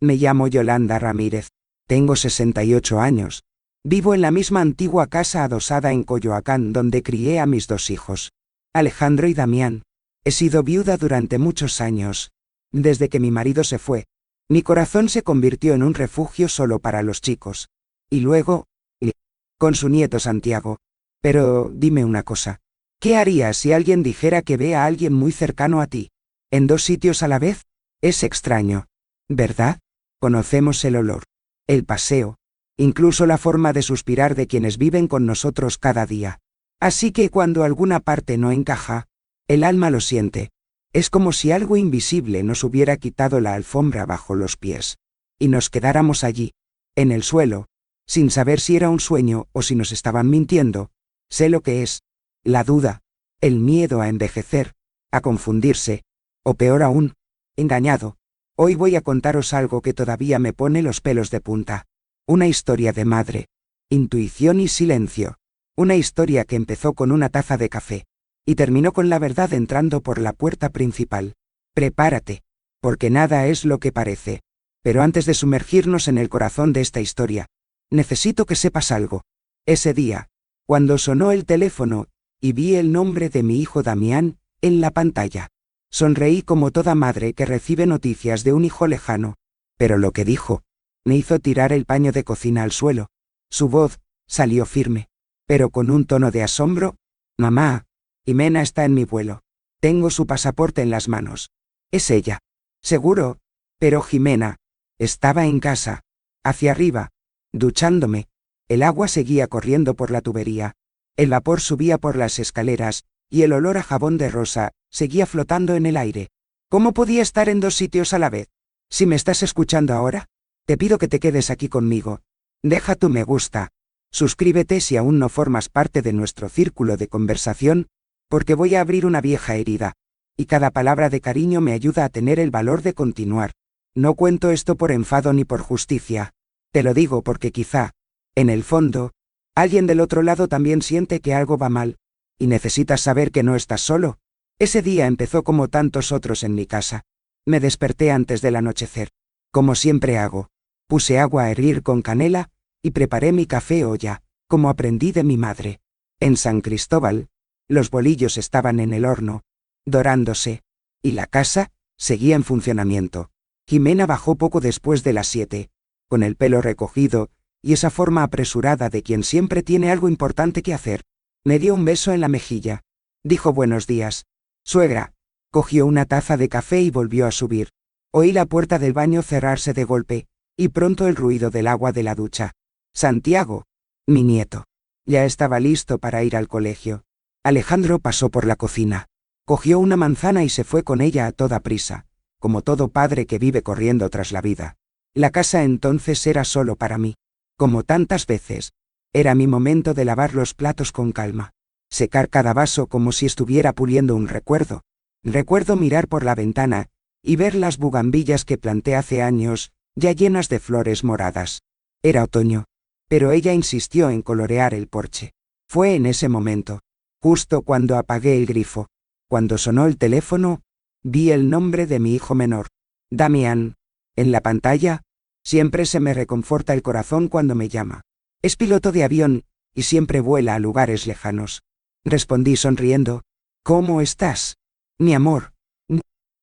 Me llamo Yolanda Ramírez. Tengo 68 años. Vivo en la misma antigua casa adosada en Coyoacán donde crié a mis 2 hijos, Alejandro y Damián. He sido viuda durante muchos años. Desde que mi marido se fue, mi corazón se convirtió en un refugio solo para los chicos. Y luego, con su nieto Santiago. Pero, dime una cosa. ¿Qué harías si alguien dijera que ve a alguien muy cercano a ti, en 2 sitios a la vez? Es extraño, ¿verdad? Conocemos el olor, el paseo, incluso la forma de suspirar de quienes viven con nosotros cada día. Así que cuando alguna parte no encaja, el alma lo siente. Es como si algo invisible nos hubiera quitado la alfombra bajo los pies. Y nos quedáramos allí, en el suelo, sin saber si era un sueño o si nos estaban mintiendo. Sé lo que es. La duda, el miedo a envejecer, a confundirse, o peor aún, engañado. Hoy voy a contaros algo que todavía me pone los pelos de punta. Una historia de madre, intuición y silencio. Una historia que empezó con una taza de café y terminó con la verdad entrando por la puerta principal. Prepárate, porque nada es lo que parece. Pero antes de sumergirnos en el corazón de esta historia, necesito que sepas algo. Ese día, cuando sonó el teléfono y vi el nombre de mi hijo Damián en la pantalla, sonreí como toda madre que recibe noticias de un hijo lejano, pero lo que dijo me hizo tirar el paño de cocina al suelo. Su voz salió firme, pero con un tono de asombro. Mamá, Jimena está en mi vuelo. Tengo su pasaporte en las manos. Es ella. Seguro. Pero Jimena estaba en casa, hacia arriba, duchándome. El agua seguía corriendo por la tubería. El vapor subía por las escaleras, y el olor a jabón de rosa seguía flotando en el aire. ¿Cómo podía estar en 2 sitios a la vez? Si me estás escuchando ahora, te pido que te quedes aquí conmigo. Deja tu me gusta. Suscríbete si aún no formas parte de nuestro círculo de conversación, porque voy a abrir una vieja herida, y cada palabra de cariño me ayuda a tener el valor de continuar. No cuento esto por enfado ni por justicia. Te lo digo porque quizá, en el fondo, alguien del otro lado también siente que algo va mal, y necesitas saber que no estás solo. Ese día empezó como tantos otros en mi casa. Me desperté antes del anochecer, como siempre hago. Puse agua a hervir con canela, y preparé mi café olla, como aprendí de mi madre. En San Cristóbal, los bolillos estaban en el horno, dorándose, y la casa seguía en funcionamiento. Jimena bajó poco después de las 7, con el pelo recogido, y esa forma apresurada de quien siempre tiene algo importante que hacer. Me dio un beso en la mejilla. Dijo buenos días, suegra. Cogió una taza de café y volvió a subir. Oí la puerta del baño cerrarse de golpe, y pronto el ruido del agua de la ducha. Santiago, mi nieto, ya estaba listo para ir al colegio. Alejandro pasó por la cocina, cogió una manzana y se fue con ella a toda prisa, como todo padre que vive corriendo tras la vida. La casa entonces era solo para mí. Como tantas veces, era mi momento de lavar los platos con calma, secar cada vaso como si estuviera puliendo un recuerdo. Recuerdo mirar por la ventana y ver las bugambillas que planté hace años, ya llenas de flores moradas. Era otoño, pero ella insistió en colorear el porche. Fue en ese momento, justo cuando apagué el grifo, cuando sonó el teléfono, vi el nombre de mi hijo menor, Damián, en la pantalla. Siempre se me reconforta el corazón cuando me llama. Es piloto de avión, y siempre vuela a lugares lejanos. Respondí sonriendo. ¿Cómo estás, mi amor?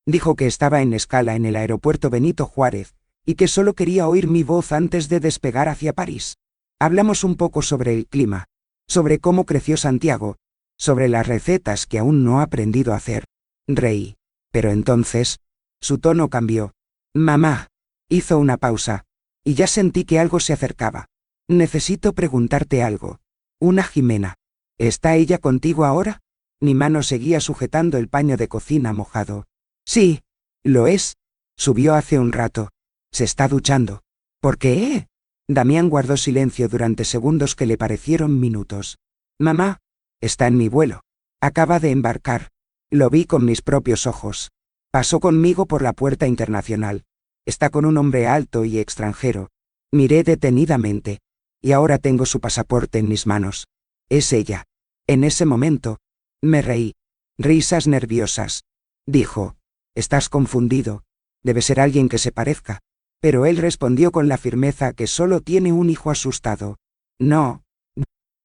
Dijo que estaba en escala en el aeropuerto Benito Juárez, y que solo quería oír mi voz antes de despegar hacia París. Hablamos un poco sobre el clima, sobre cómo creció Santiago, sobre las recetas que aún no ha aprendido a hacer. Reí. Pero entonces, su tono cambió. Mamá. Hizo una pausa, y ya sentí que algo se acercaba. Necesito preguntarte algo. Una Jimena. ¿Está ella contigo ahora? Mi mano seguía sujetando el paño de cocina mojado. Sí, lo es. Subió hace un rato. Se está duchando. ¿Por qué? Damián guardó silencio durante segundos que le parecieron minutos. Mamá, está en mi vuelo. Acaba de embarcar. Lo vi con mis propios ojos. Pasó conmigo por la puerta internacional. Está con un hombre alto y extranjero. Miré detenidamente. Y ahora tengo su pasaporte en mis manos. Es ella. En ese momento, me reí. Risas nerviosas. Dijo, estás confundido. Debe ser alguien que se parezca. pero él respondió con la firmeza que solo tiene un hijo asustado. No.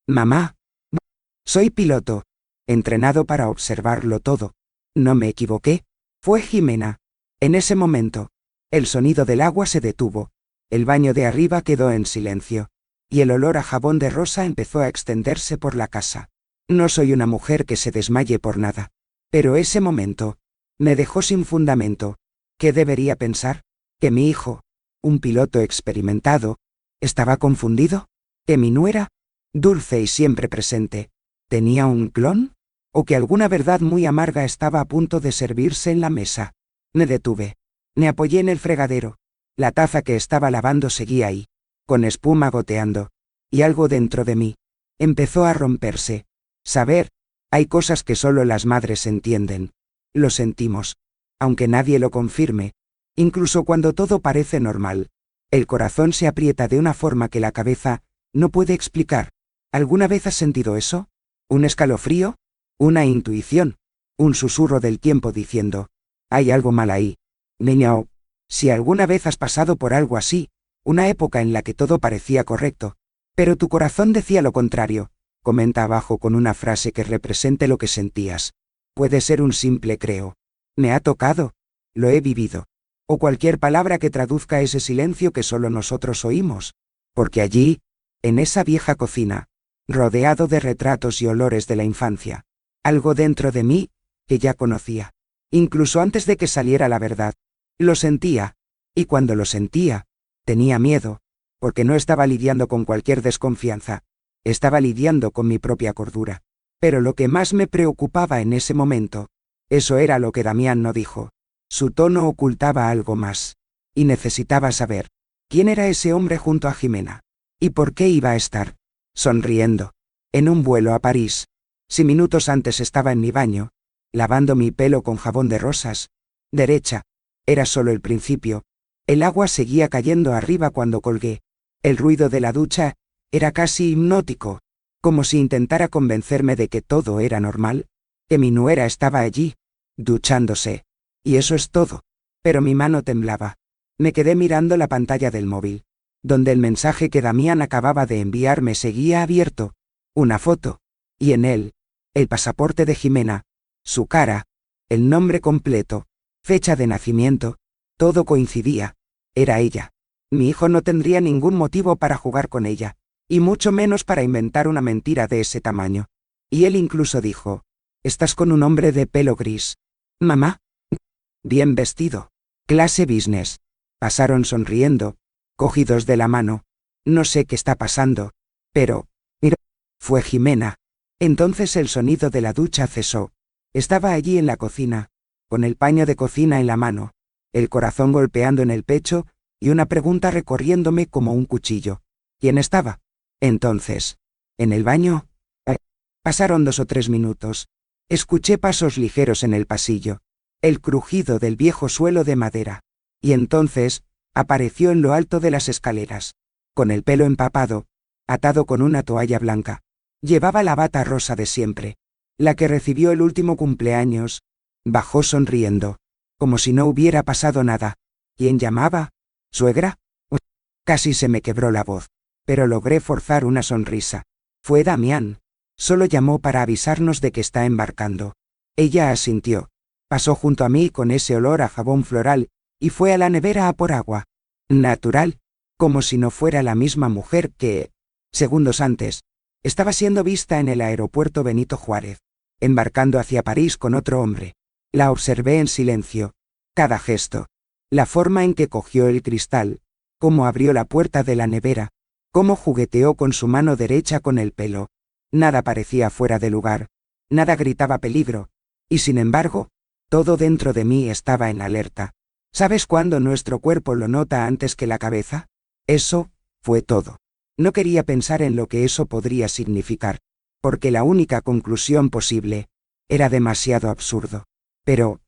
Mamá. Soy piloto. Entrenado para observarlo todo. No me equivoqué. Fue Jimena. En ese momento, el sonido del agua se detuvo. El baño de arriba quedó en silencio. Y el olor a jabón de rosa empezó a extenderse por la casa. No soy una mujer que se desmaye por nada. Pero ese momento me dejó sin fundamento. ¿Qué debería pensar? ¿Que mi hijo, un piloto experimentado, estaba confundido? ¿Que mi nuera, dulce y siempre presente, tenía un clon? ¿O que alguna verdad muy amarga estaba a punto de servirse en la mesa? Me detuve. Me apoyé en el fregadero. La taza que estaba lavando seguía ahí, con espuma goteando. Y algo dentro de mí empezó a romperse. Saber, hay cosas que solo las madres entienden. Lo sentimos. Aunque nadie lo confirme. Incluso cuando todo parece normal. El corazón se aprieta de una forma que la cabeza no puede explicar. ¿Alguna vez has sentido eso? ¿Un escalofrío? ¿Una intuición? ¿Un susurro del tiempo diciendo, hay algo mal ahí? Niño, si alguna vez has pasado por algo así, una época en la que todo parecía correcto, pero tu corazón decía lo contrario, comenta abajo con una frase que represente lo que sentías. Puede ser un simple creo. Me ha tocado. Lo he vivido. O cualquier palabra que traduzca ese silencio que solo nosotros oímos. Porque allí, en esa vieja cocina, rodeado de retratos y olores de la infancia, algo dentro de mí, que ya conocía. Incluso antes de que saliera la verdad. Lo sentía. Y cuando lo sentía, tenía miedo, porque no estaba lidiando con cualquier desconfianza. Estaba lidiando con mi propia cordura. Pero lo que más me preocupaba en ese momento, eso era lo que Damián no dijo. Su tono ocultaba algo más. Y necesitaba saber, ¿quién era ese hombre junto a Jimena? ¿Y por qué iba a estar sonriendo en un vuelo a París? Si minutos antes estaba en mi baño, lavando mi pelo con jabón de rosas. Derecha. Era solo el principio. El agua seguía cayendo arriba cuando colgué. El ruido de la ducha era casi hipnótico, como si intentara convencerme de que todo era normal, que mi nuera estaba allí, duchándose. Y eso es todo. Pero mi mano temblaba. Me quedé mirando la pantalla del móvil, donde el mensaje que Damián acababa de enviarme seguía abierto. Una foto. Y en él, el pasaporte de Jimena, su cara, el nombre completo, fecha de nacimiento, todo coincidía. Era ella. Mi hijo no tendría ningún motivo para jugar con ella, y mucho menos para inventar una mentira de ese tamaño. Y él incluso dijo, «Estás con un hombre de pelo gris. Mamá». Bien vestido. Clase business. Pasaron sonriendo, cogidos de la mano. No sé qué está pasando, pero... Mira. Fue Jimena. Entonces el sonido de la ducha cesó. Estaba allí en la cocina, con el paño de cocina en la mano, el corazón golpeando en el pecho, y una pregunta recorriéndome como un cuchillo. ¿Quién estaba? Entonces, ¿en el baño? Pasaron 2 o 3 minutos. Escuché pasos ligeros en el pasillo, el crujido del viejo suelo de madera. Y entonces, apareció en lo alto de las escaleras, con el pelo empapado, atado con una toalla blanca. Llevaba la bata rosa de siempre, la que recibió el último cumpleaños. Bajó sonriendo, como si no hubiera pasado nada. ¿Quién llamaba? ¿Suegra? Casi se me quebró la voz, pero logré forzar una sonrisa. Fue Damián. Solo llamó para avisarnos de que está embarcando. Ella asintió. Pasó junto a mí con ese olor a jabón floral, y fue a la nevera a por agua. Natural, como si no fuera la misma mujer que, segundos antes, estaba siendo vista en el aeropuerto Benito Juárez, embarcando hacia París con otro hombre. La observé en silencio. Cada gesto. La forma en que cogió el cristal, cómo abrió la puerta de la nevera, cómo jugueteó con su mano derecha con el pelo. Nada parecía fuera de lugar. Nada gritaba peligro. Y sin embargo, todo dentro de mí estaba en alerta. ¿Sabes cuándo nuestro cuerpo lo nota antes que la cabeza? Eso fue todo. No quería pensar en lo que eso podría significar, porque la única conclusión posible era demasiado absurdo. Pero,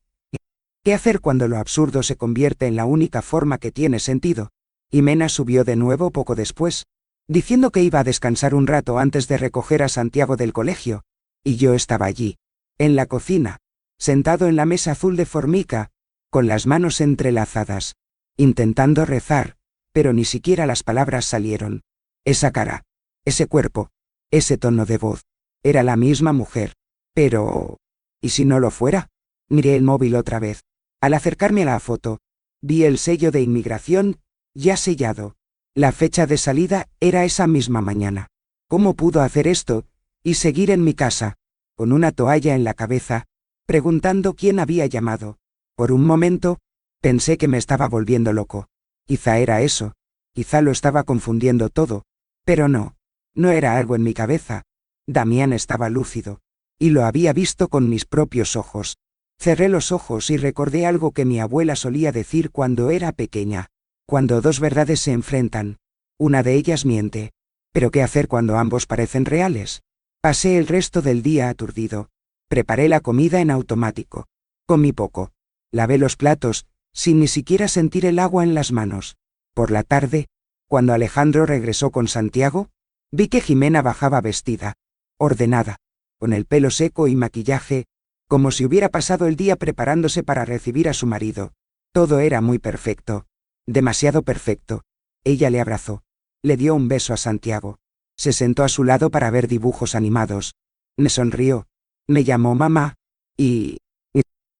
¿qué hacer cuando lo absurdo se convierte en la única forma que tiene sentido? Jimena subió de nuevo poco después, diciendo que iba a descansar un rato antes de recoger a Santiago del colegio, y yo estaba allí, en la cocina, sentado en la mesa azul de formica, con las manos entrelazadas. intentando rezar, pero ni siquiera las palabras salieron. Esa cara, ese cuerpo, ese tono de voz, era la misma mujer. Pero... ¿y si no lo fuera? Miré el móvil otra vez. Al acercarme a la foto, vi el sello de inmigración, ya sellado. La fecha de salida era esa misma mañana. ¿Cómo pudo hacer esto y seguir en mi casa, con una toalla en la cabeza, preguntando quién había llamado? Por un momento, pensé que me estaba volviendo loco. Quizá era eso, quizá lo estaba confundiendo todo, pero no era algo en mi cabeza. Damián estaba lúcido, y lo había visto con mis propios ojos. Cerré los ojos y recordé algo que mi abuela solía decir cuando era pequeña. Cuando dos verdades se enfrentan, una de ellas miente. ¿Pero qué hacer cuando ambos parecen reales? Pasé el resto del día aturdido. Preparé la comida en automático. Comí poco. Lavé los platos, sin ni siquiera sentir el agua en las manos. Por la tarde, cuando Alejandro regresó con Santiago, vi que Jimena bajaba vestida, ordenada, con el pelo seco y maquillaje, como si hubiera pasado el día preparándose para recibir a su marido. Todo era muy perfecto. Demasiado perfecto. Ella le abrazó. Le dio un beso a Santiago. Se sentó a su lado para ver dibujos animados. Me sonrió. Me llamó mamá. Y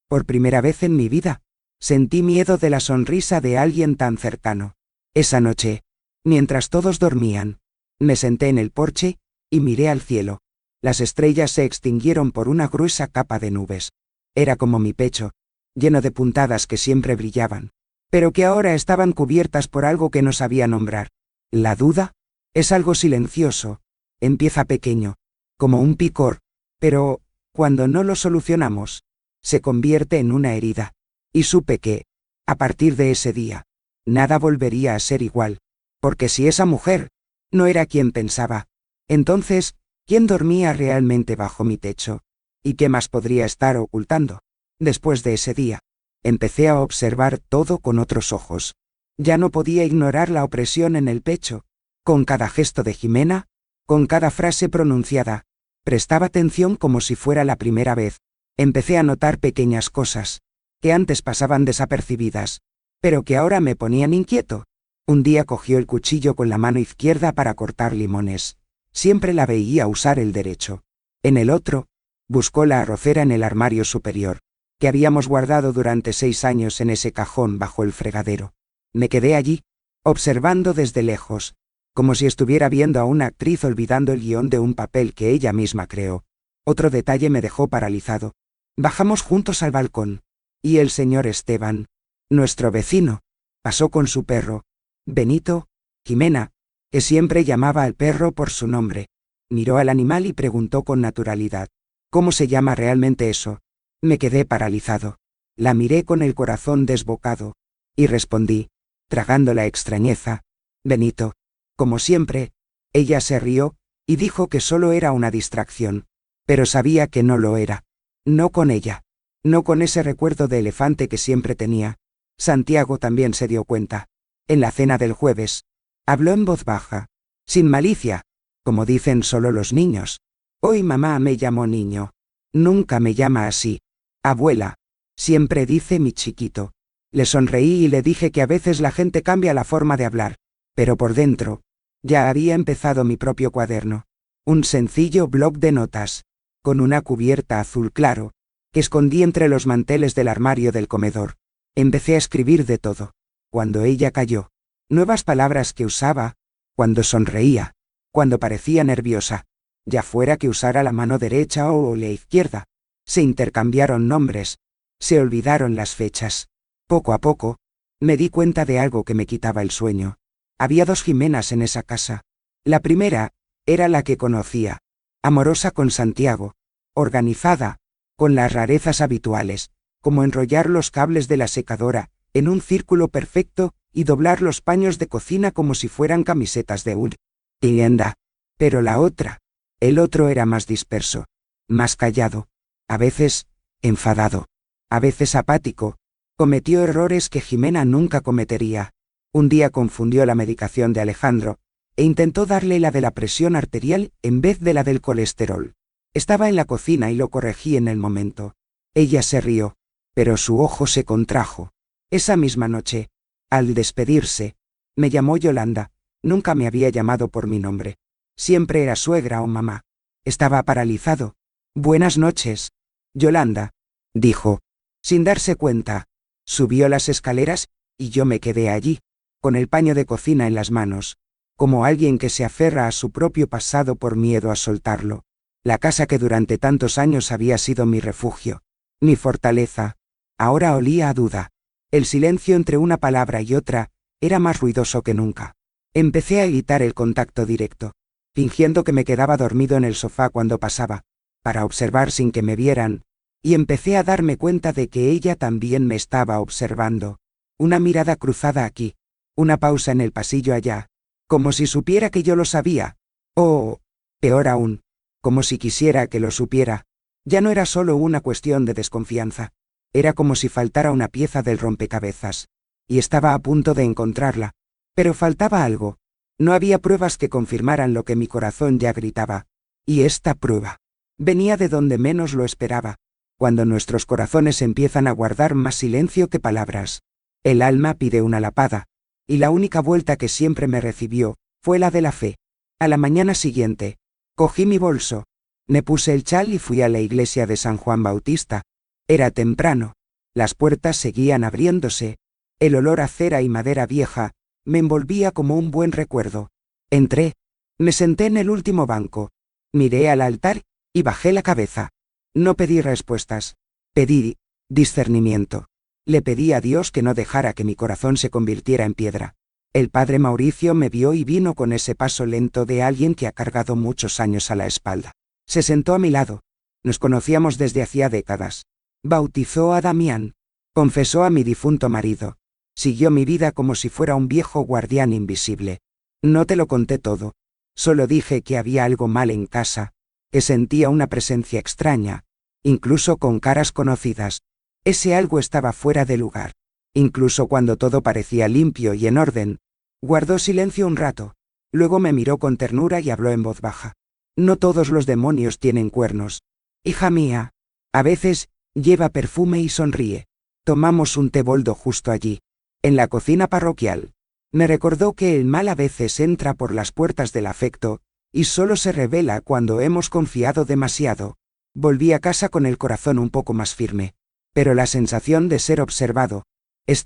por primera vez en mi vida, sentí miedo de la sonrisa de alguien tan cercano. Esa noche, mientras todos dormían, me senté en el porche y miré al cielo. Las estrellas se extinguieron por una gruesa capa de nubes. Era como mi pecho, lleno de puntadas que siempre brillaban, pero que ahora estaban cubiertas por algo que no sabía nombrar. La duda es algo silencioso, empieza pequeño, como un picor, pero, cuando no lo solucionamos, se convierte en una herida. Y supe que, a partir de ese día, nada volvería a ser igual, porque si esa mujer no era quien pensaba, entonces, ¿quién dormía realmente bajo mi techo? ¿Y qué más podría estar ocultando? Después de ese día, empecé a observar todo con otros ojos. Ya no podía ignorar la opresión en el pecho. Con cada gesto de Jimena, con cada frase pronunciada, prestaba atención como si fuera la primera vez. Empecé a notar pequeñas cosas, que antes pasaban desapercibidas, pero que ahora me ponían inquieto. Un día cogió el cuchillo con la mano izquierda para cortar limones. Siempre la veía usar el derecho. En el otro, buscó la arrocera en el armario superior, que habíamos guardado durante 6 años en ese cajón bajo el fregadero. Me quedé allí, observando desde lejos, como si estuviera viendo a una actriz olvidando el guión de un papel que ella misma creó. Otro detalle me dejó paralizado. Bajamos juntos al balcón, y el señor Esteban, nuestro vecino, pasó con su perro, Benito. Jimena, que siempre llamaba al perro por su nombre, miró al animal y preguntó con naturalidad: ¿cómo se llama realmente eso? Me quedé paralizado. La miré con el corazón desbocado, y respondí, tragando la extrañeza: Benito. Como siempre, ella se rió, y dijo que solo era una distracción, pero sabía que no lo era. No con ella. No con ese recuerdo de elefante que siempre tenía. Santiago también se dio cuenta. En la cena del jueves, habló en voz baja, sin malicia, como dicen solo los niños. Hoy mamá me llamó niño. Nunca me llama así. Abuela. Siempre dice mi chiquito. Le sonreí y le dije que a veces la gente cambia la forma de hablar, pero por dentro, ya había empezado mi propio cuaderno. Un sencillo bloc de notas, con una cubierta azul claro, que escondí entre los manteles del armario del comedor. Empecé a escribir de todo. Cuando ella cayó, nuevas palabras que usaba, cuando sonreía, cuando parecía nerviosa, ya fuera que usara la mano derecha o la izquierda. Se intercambiaron nombres, se olvidaron las fechas. Poco a poco, me di cuenta de algo que me quitaba el sueño. Había 2 Jimenas en esa casa. La primera era la que conocía, amorosa con Santiago, organizada, con las rarezas habituales, como enrollar los cables de la secadora en un círculo perfecto y doblar los paños de cocina como si fueran camisetas de tienda. Pero la otra, el otro era más disperso, más callado, a veces enfadado, a veces apático. Cometió errores que Jimena nunca cometería. Un día confundió la medicación de Alejandro e intentó darle la de la presión arterial en vez de la del colesterol. Estaba en la cocina y lo corregí en el momento. Ella se rió, pero su ojo se contrajo. Esa misma noche, Al despedirse, me llamó Yolanda. Nunca me había llamado por mi nombre. Siempre era suegra o mamá. Estaba paralizado. Buenas noches, Yolanda, dijo. Sin darse cuenta, subió las escaleras, y yo me quedé allí, con el paño de cocina en las manos, como alguien que se aferra a su propio pasado por miedo a soltarlo. La casa que durante tantos años había sido mi refugio, mi fortaleza, ahora olía a duda. El silencio entre una palabra y otra era más ruidoso que nunca. Empecé a evitar el contacto directo, fingiendo que me quedaba dormido en el sofá cuando pasaba, para observar sin que me vieran, y empecé a darme cuenta de que ella también me estaba observando. Una mirada cruzada aquí, una pausa en el pasillo allá, como si supiera que yo lo sabía, o, peor aún, como si quisiera que lo supiera. Ya no era solo una cuestión de desconfianza, era como si faltara una pieza del rompecabezas, y estaba a punto de encontrarla, pero faltaba algo. No había pruebas que confirmaran lo que mi corazón ya gritaba, y esta prueba venía de donde menos lo esperaba, cuando nuestros corazones empiezan a guardar más silencio que palabras. El alma pide una lapada, y la única vuelta que siempre me recibió fue la de la fe. A la mañana siguiente, cogí mi bolso, me puse el chal y fui a la iglesia de San Juan Bautista. Era temprano, las puertas seguían abriéndose, el olor a cera y madera vieja me envolvía como un buen recuerdo. Entré, me senté en el último banco, miré al altar y bajé la cabeza. No pedí respuestas, pedí discernimiento. Le pedí a Dios que no dejara que mi corazón se convirtiera en piedra. El padre Mauricio me vio y vino con ese paso lento de alguien que ha cargado muchos años a la espalda. Se sentó a mi lado. Nos conocíamos desde hacía décadas. Bautizó a Damián. Confesó a mi difunto marido. Siguió mi vida como si fuera un viejo guardián invisible. No te lo conté todo. Solo dije que había algo mal en casa, que sentía una presencia extraña, incluso con caras conocidas. Ese algo estaba fuera de lugar. Incluso cuando todo parecía limpio y en orden. Guardó silencio un rato. Luego me miró con ternura y habló en voz baja. No todos los demonios tienen cuernos. Hija mía. A veces, lleva perfume y sonríe. Tomamos un té boldo justo allí, en la cocina parroquial. Me recordó que el mal a veces entra por las puertas del afecto, y solo se revela cuando hemos confiado demasiado. Volví a casa con el corazón un poco más firme, pero la sensación de ser observado,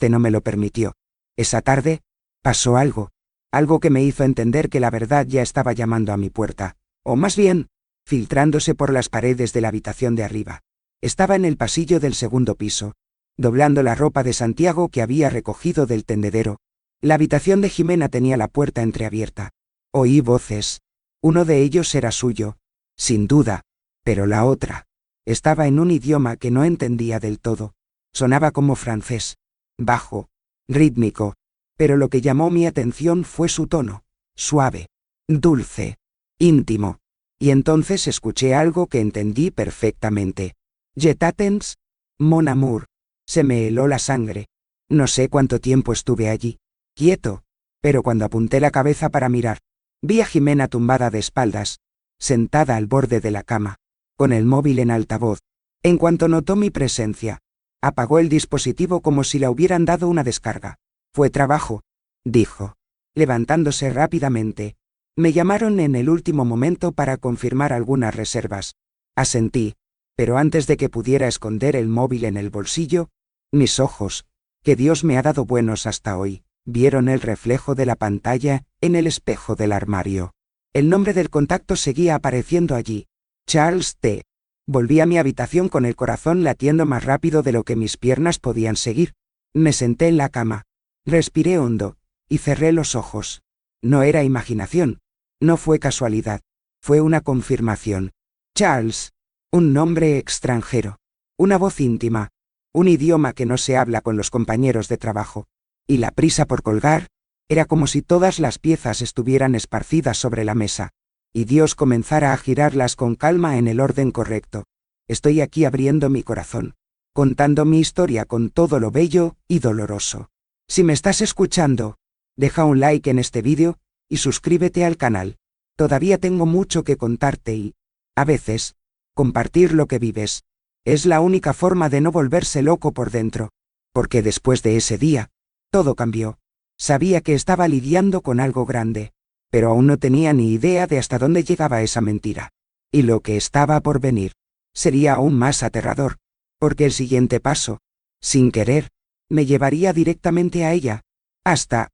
no me lo permitió. Esa tarde, pasó algo que me hizo entender que la verdad ya estaba llamando a mi puerta, o más bien, filtrándose por las paredes de la habitación de arriba. Estaba en el pasillo del segundo piso, doblando la ropa de Santiago que había recogido del tendedero. La habitación de Jimena tenía la puerta entreabierta. Oí voces. Uno de ellos era suyo, sin duda, pero la otra estaba en un idioma que no entendía del todo. Sonaba como francés, bajo, rítmico, pero lo que llamó mi atención fue su tono, suave, dulce, íntimo. Y entonces escuché algo que entendí perfectamente. Je t'attends, mon amour. Se me heló la sangre. No sé cuánto tiempo estuve allí, quieto, pero cuando apunté la cabeza para mirar, vi a Jimena tumbada de espaldas, sentada al borde de la cama, con el móvil en altavoz. En cuanto notó mi presencia, apagó el dispositivo como si le hubieran dado una descarga. Fue trabajo, dijo, levantándose rápidamente. Me llamaron en el último momento para confirmar algunas reservas. Asentí, pero antes de que pudiera esconder el móvil en el bolsillo, mis ojos, que Dios me ha dado buenos hasta hoy, vieron el reflejo de la pantalla en el espejo del armario. El nombre del contacto seguía apareciendo allí. Charles T. Volví a mi habitación con el corazón latiendo más rápido de lo que mis piernas podían seguir. Me senté en la cama. Respiré hondo, y cerré los ojos. No era imaginación. No fue casualidad. Fue una confirmación. Charles. Un nombre extranjero. Una voz íntima. Un idioma que no se habla con los compañeros de trabajo. Y la prisa por colgar, era como si todas las piezas estuvieran esparcidas sobre la mesa, y Dios comenzara a girarlas con calma en el orden correcto. Estoy aquí abriendo mi corazón, contando mi historia con todo lo bello y doloroso. Si me estás escuchando, deja un like en este vídeo, y suscríbete al canal. Todavía tengo mucho que contarte y, a veces, compartir lo que vives. Es la única forma de no volverse loco por dentro. Porque después de ese día, Todo cambió. Sabía que estaba lidiando con algo grande, pero aún no tenía ni idea de hasta dónde llegaba esa mentira. Y lo que estaba por venir sería aún más aterrador, porque el siguiente paso, sin querer, me llevaría directamente a ella, hasta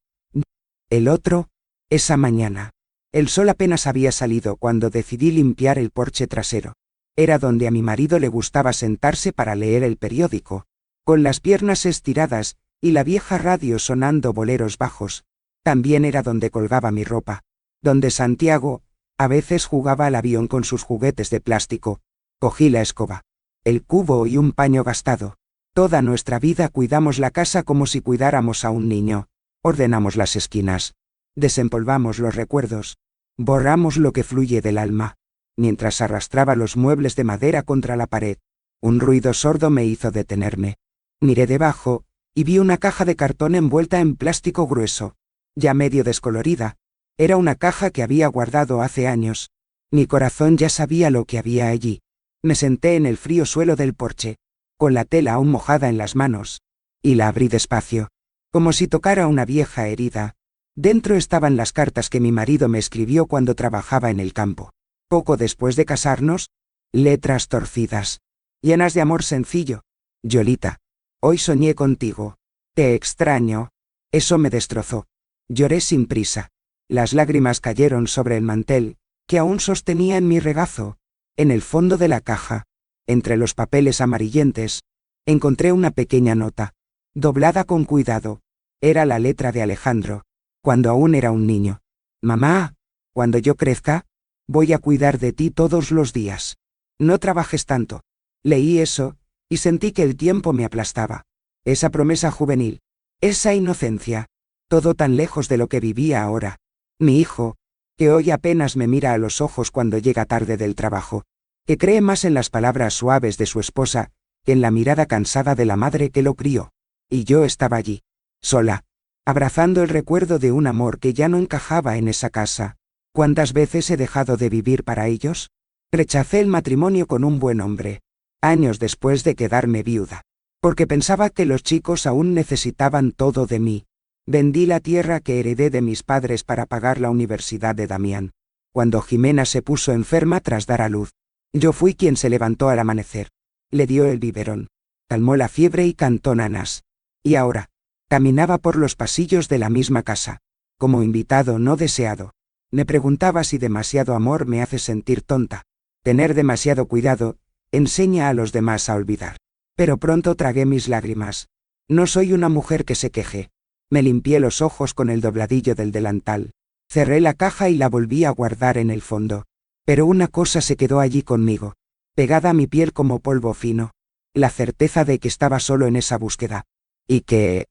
el otro, esa mañana. El sol apenas había salido cuando decidí limpiar el porche trasero. Era donde a mi marido le gustaba sentarse para leer el periódico, con las piernas estiradas y la vieja radio sonando boleros bajos. También era donde colgaba mi ropa, donde Santiago a veces jugaba al avión con sus juguetes de plástico. Cogí la escoba, el cubo y un paño gastado. Toda nuestra vida cuidamos la casa como si cuidáramos a un niño. Ordenamos las esquinas, desempolvamos los recuerdos, borramos lo que fluye del alma. Mientras arrastraba los muebles de madera contra la pared, un ruido sordo me hizo detenerme. Miré debajo, y vi una caja de cartón envuelta en plástico grueso, ya medio descolorida. Era una caja que había guardado hace años. Mi corazón ya sabía lo que había allí. Me senté en el frío suelo del porche, con la tela aún mojada en las manos, y la abrí despacio, como si tocara una vieja herida. Dentro estaban las cartas que mi marido me escribió cuando trabajaba en el campo. Poco después de casarnos, letras torcidas, llenas de amor sencillo. Yolita, hoy soñé contigo. Te extraño. Eso me destrozó. Lloré sin prisa. Las lágrimas cayeron sobre el mantel, que aún sostenía en mi regazo. En el fondo de la caja, entre los papeles amarillentes, encontré una pequeña nota, doblada con cuidado. Era la letra de Alejandro, cuando aún era un niño. Mamá, cuando yo crezca, voy a cuidar de ti todos los días. No trabajes tanto. Leí eso, y sentí que el tiempo me aplastaba. Esa promesa juvenil, esa inocencia, todo tan lejos de lo que vivía ahora. Mi hijo, que hoy apenas me mira a los ojos cuando llega tarde del trabajo, que cree más en las palabras suaves de su esposa que en la mirada cansada de la madre que lo crió. Y yo estaba allí, sola, abrazando el recuerdo de un amor que ya no encajaba en esa casa. ¿Cuántas veces he dejado de vivir para ellos? Rechacé el matrimonio con un buen hombre, años después de quedarme viuda, porque pensaba que los chicos aún necesitaban todo de mí. Vendí la tierra que heredé de mis padres para pagar la universidad de Damián. Cuando Jimena se puso enferma tras dar a luz, yo fui quien se levantó al amanecer. Le dio el biberón, calmó la fiebre y cantó nanas. Y ahora, caminaba por los pasillos de la misma casa, como invitado no deseado. Me preguntaba si demasiado amor me hace sentir tonta. Tener demasiado cuidado enseña a los demás a olvidar. Pero pronto tragué mis lágrimas. No soy una mujer que se queje. Me limpié los ojos con el dobladillo del delantal. Cerré la caja y la volví a guardar en el fondo. Pero una cosa se quedó allí conmigo, pegada a mi piel como polvo fino. La certeza de que estaba solo en esa búsqueda. Y que,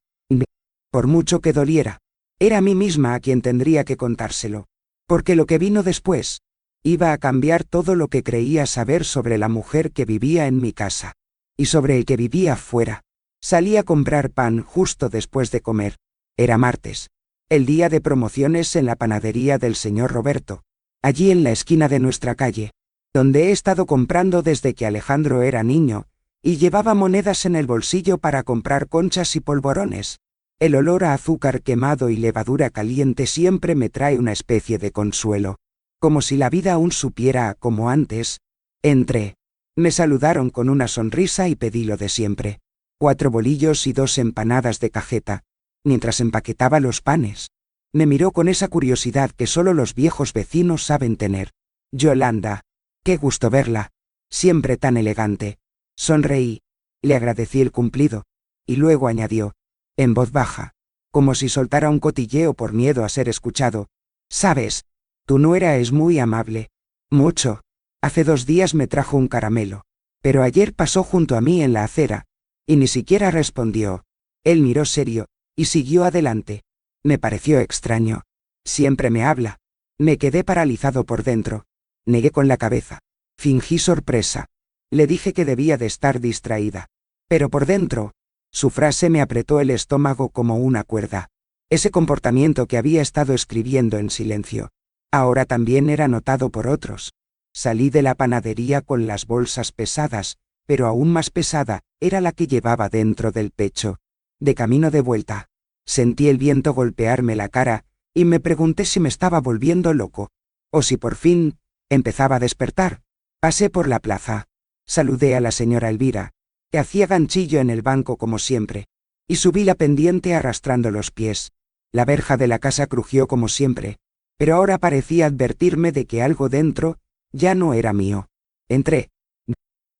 por mucho que doliera, era a mí misma a quien tendría que contárselo. Porque lo que vino después iba a cambiar todo lo que creía saber sobre la mujer que vivía en mi casa. Y sobre el que vivía fuera. Salí a comprar pan justo después de comer. Era martes, el día de promociones en la panadería del señor Roberto, allí en la esquina de nuestra calle, donde he estado comprando desde que Alejandro era niño, y llevaba monedas en el bolsillo para comprar conchas y polvorones. El olor a azúcar quemado y levadura caliente siempre me trae una especie de consuelo, como si la vida aún supiera como antes. Entré. Me saludaron con una sonrisa y pedí lo de siempre. 4 bolillos y 2 empanadas de cajeta, mientras empaquetaba los panes. Me miró con esa curiosidad que solo los viejos vecinos saben tener. Yolanda, qué gusto verla. Siempre tan elegante. Sonreí. Le agradecí el cumplido. Y luego añadió, en voz baja, como si soltara un cotilleo por miedo a ser escuchado. Sabes, tu nuera es muy amable. Mucho. Hace 2 días me trajo un caramelo. Pero ayer pasó junto a mí en la acera. Y ni siquiera respondió. Él miró serio, y siguió adelante. Me pareció extraño. Siempre me habla. Me quedé paralizado por dentro. Negué con la cabeza. Fingí sorpresa. Le dije que debía de estar distraída. Pero por dentro, su frase me apretó el estómago como una cuerda. Ese comportamiento que había estado escribiendo en silencio, ahora también era notado por otros. Salí de la panadería con las bolsas pesadas, pero aún más pesada era la que llevaba dentro del pecho. De camino de vuelta, Sentí el viento golpearme la cara, y me pregunté si me estaba volviendo loco, o si por fin empezaba a despertar. Pasé por la plaza. Saludé a la señora Elvira, que hacía ganchillo en el banco como siempre, y subí la pendiente arrastrando los pies. La verja de la casa crujió como siempre, pero ahora parecía advertirme de que algo dentro ya no era mío. Entré.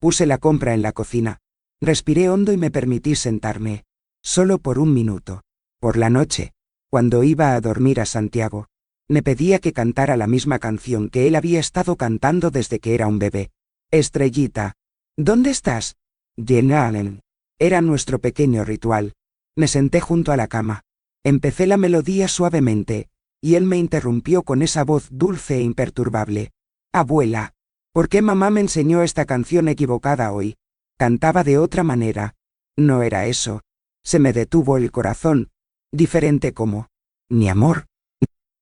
Puse la compra en la cocina. Respiré hondo y me permití sentarme. Solo por un minuto. Por la noche, cuando iba a dormir a Santiago, me pedía que cantara la misma canción que él había estado cantando desde que era un bebé. Estrellita, ¿dónde estás? Jane. Era nuestro pequeño ritual. Me senté junto a la cama. Empecé la melodía suavemente, y él me interrumpió con esa voz dulce e imperturbable. Abuela, ¿por qué mamá me enseñó esta canción equivocada hoy? Cantaba de otra manera. No era eso. Se me detuvo el corazón. Diferente como. ¿Mi amor?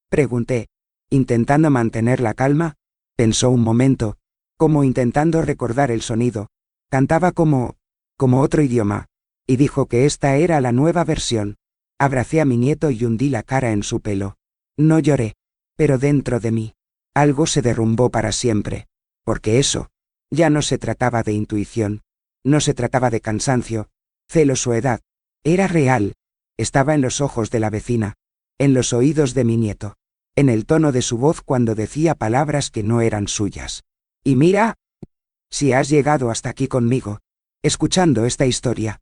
Pregunté, intentando mantener la calma. Pensó un momento, como intentando recordar el sonido. Cantaba como otro idioma, y dijo que esta era la nueva versión. Abracé a mi nieto y hundí la cara en su pelo. No lloré, pero dentro de mí, algo se derrumbó para siempre, porque eso, ya no se trataba de intuición, no se trataba de cansancio, celos o edad, era real, estaba en los ojos de la vecina, en los oídos de mi nieto, en el tono de su voz cuando decía palabras que no eran suyas. Y mira, si has llegado hasta aquí conmigo, escuchando esta historia,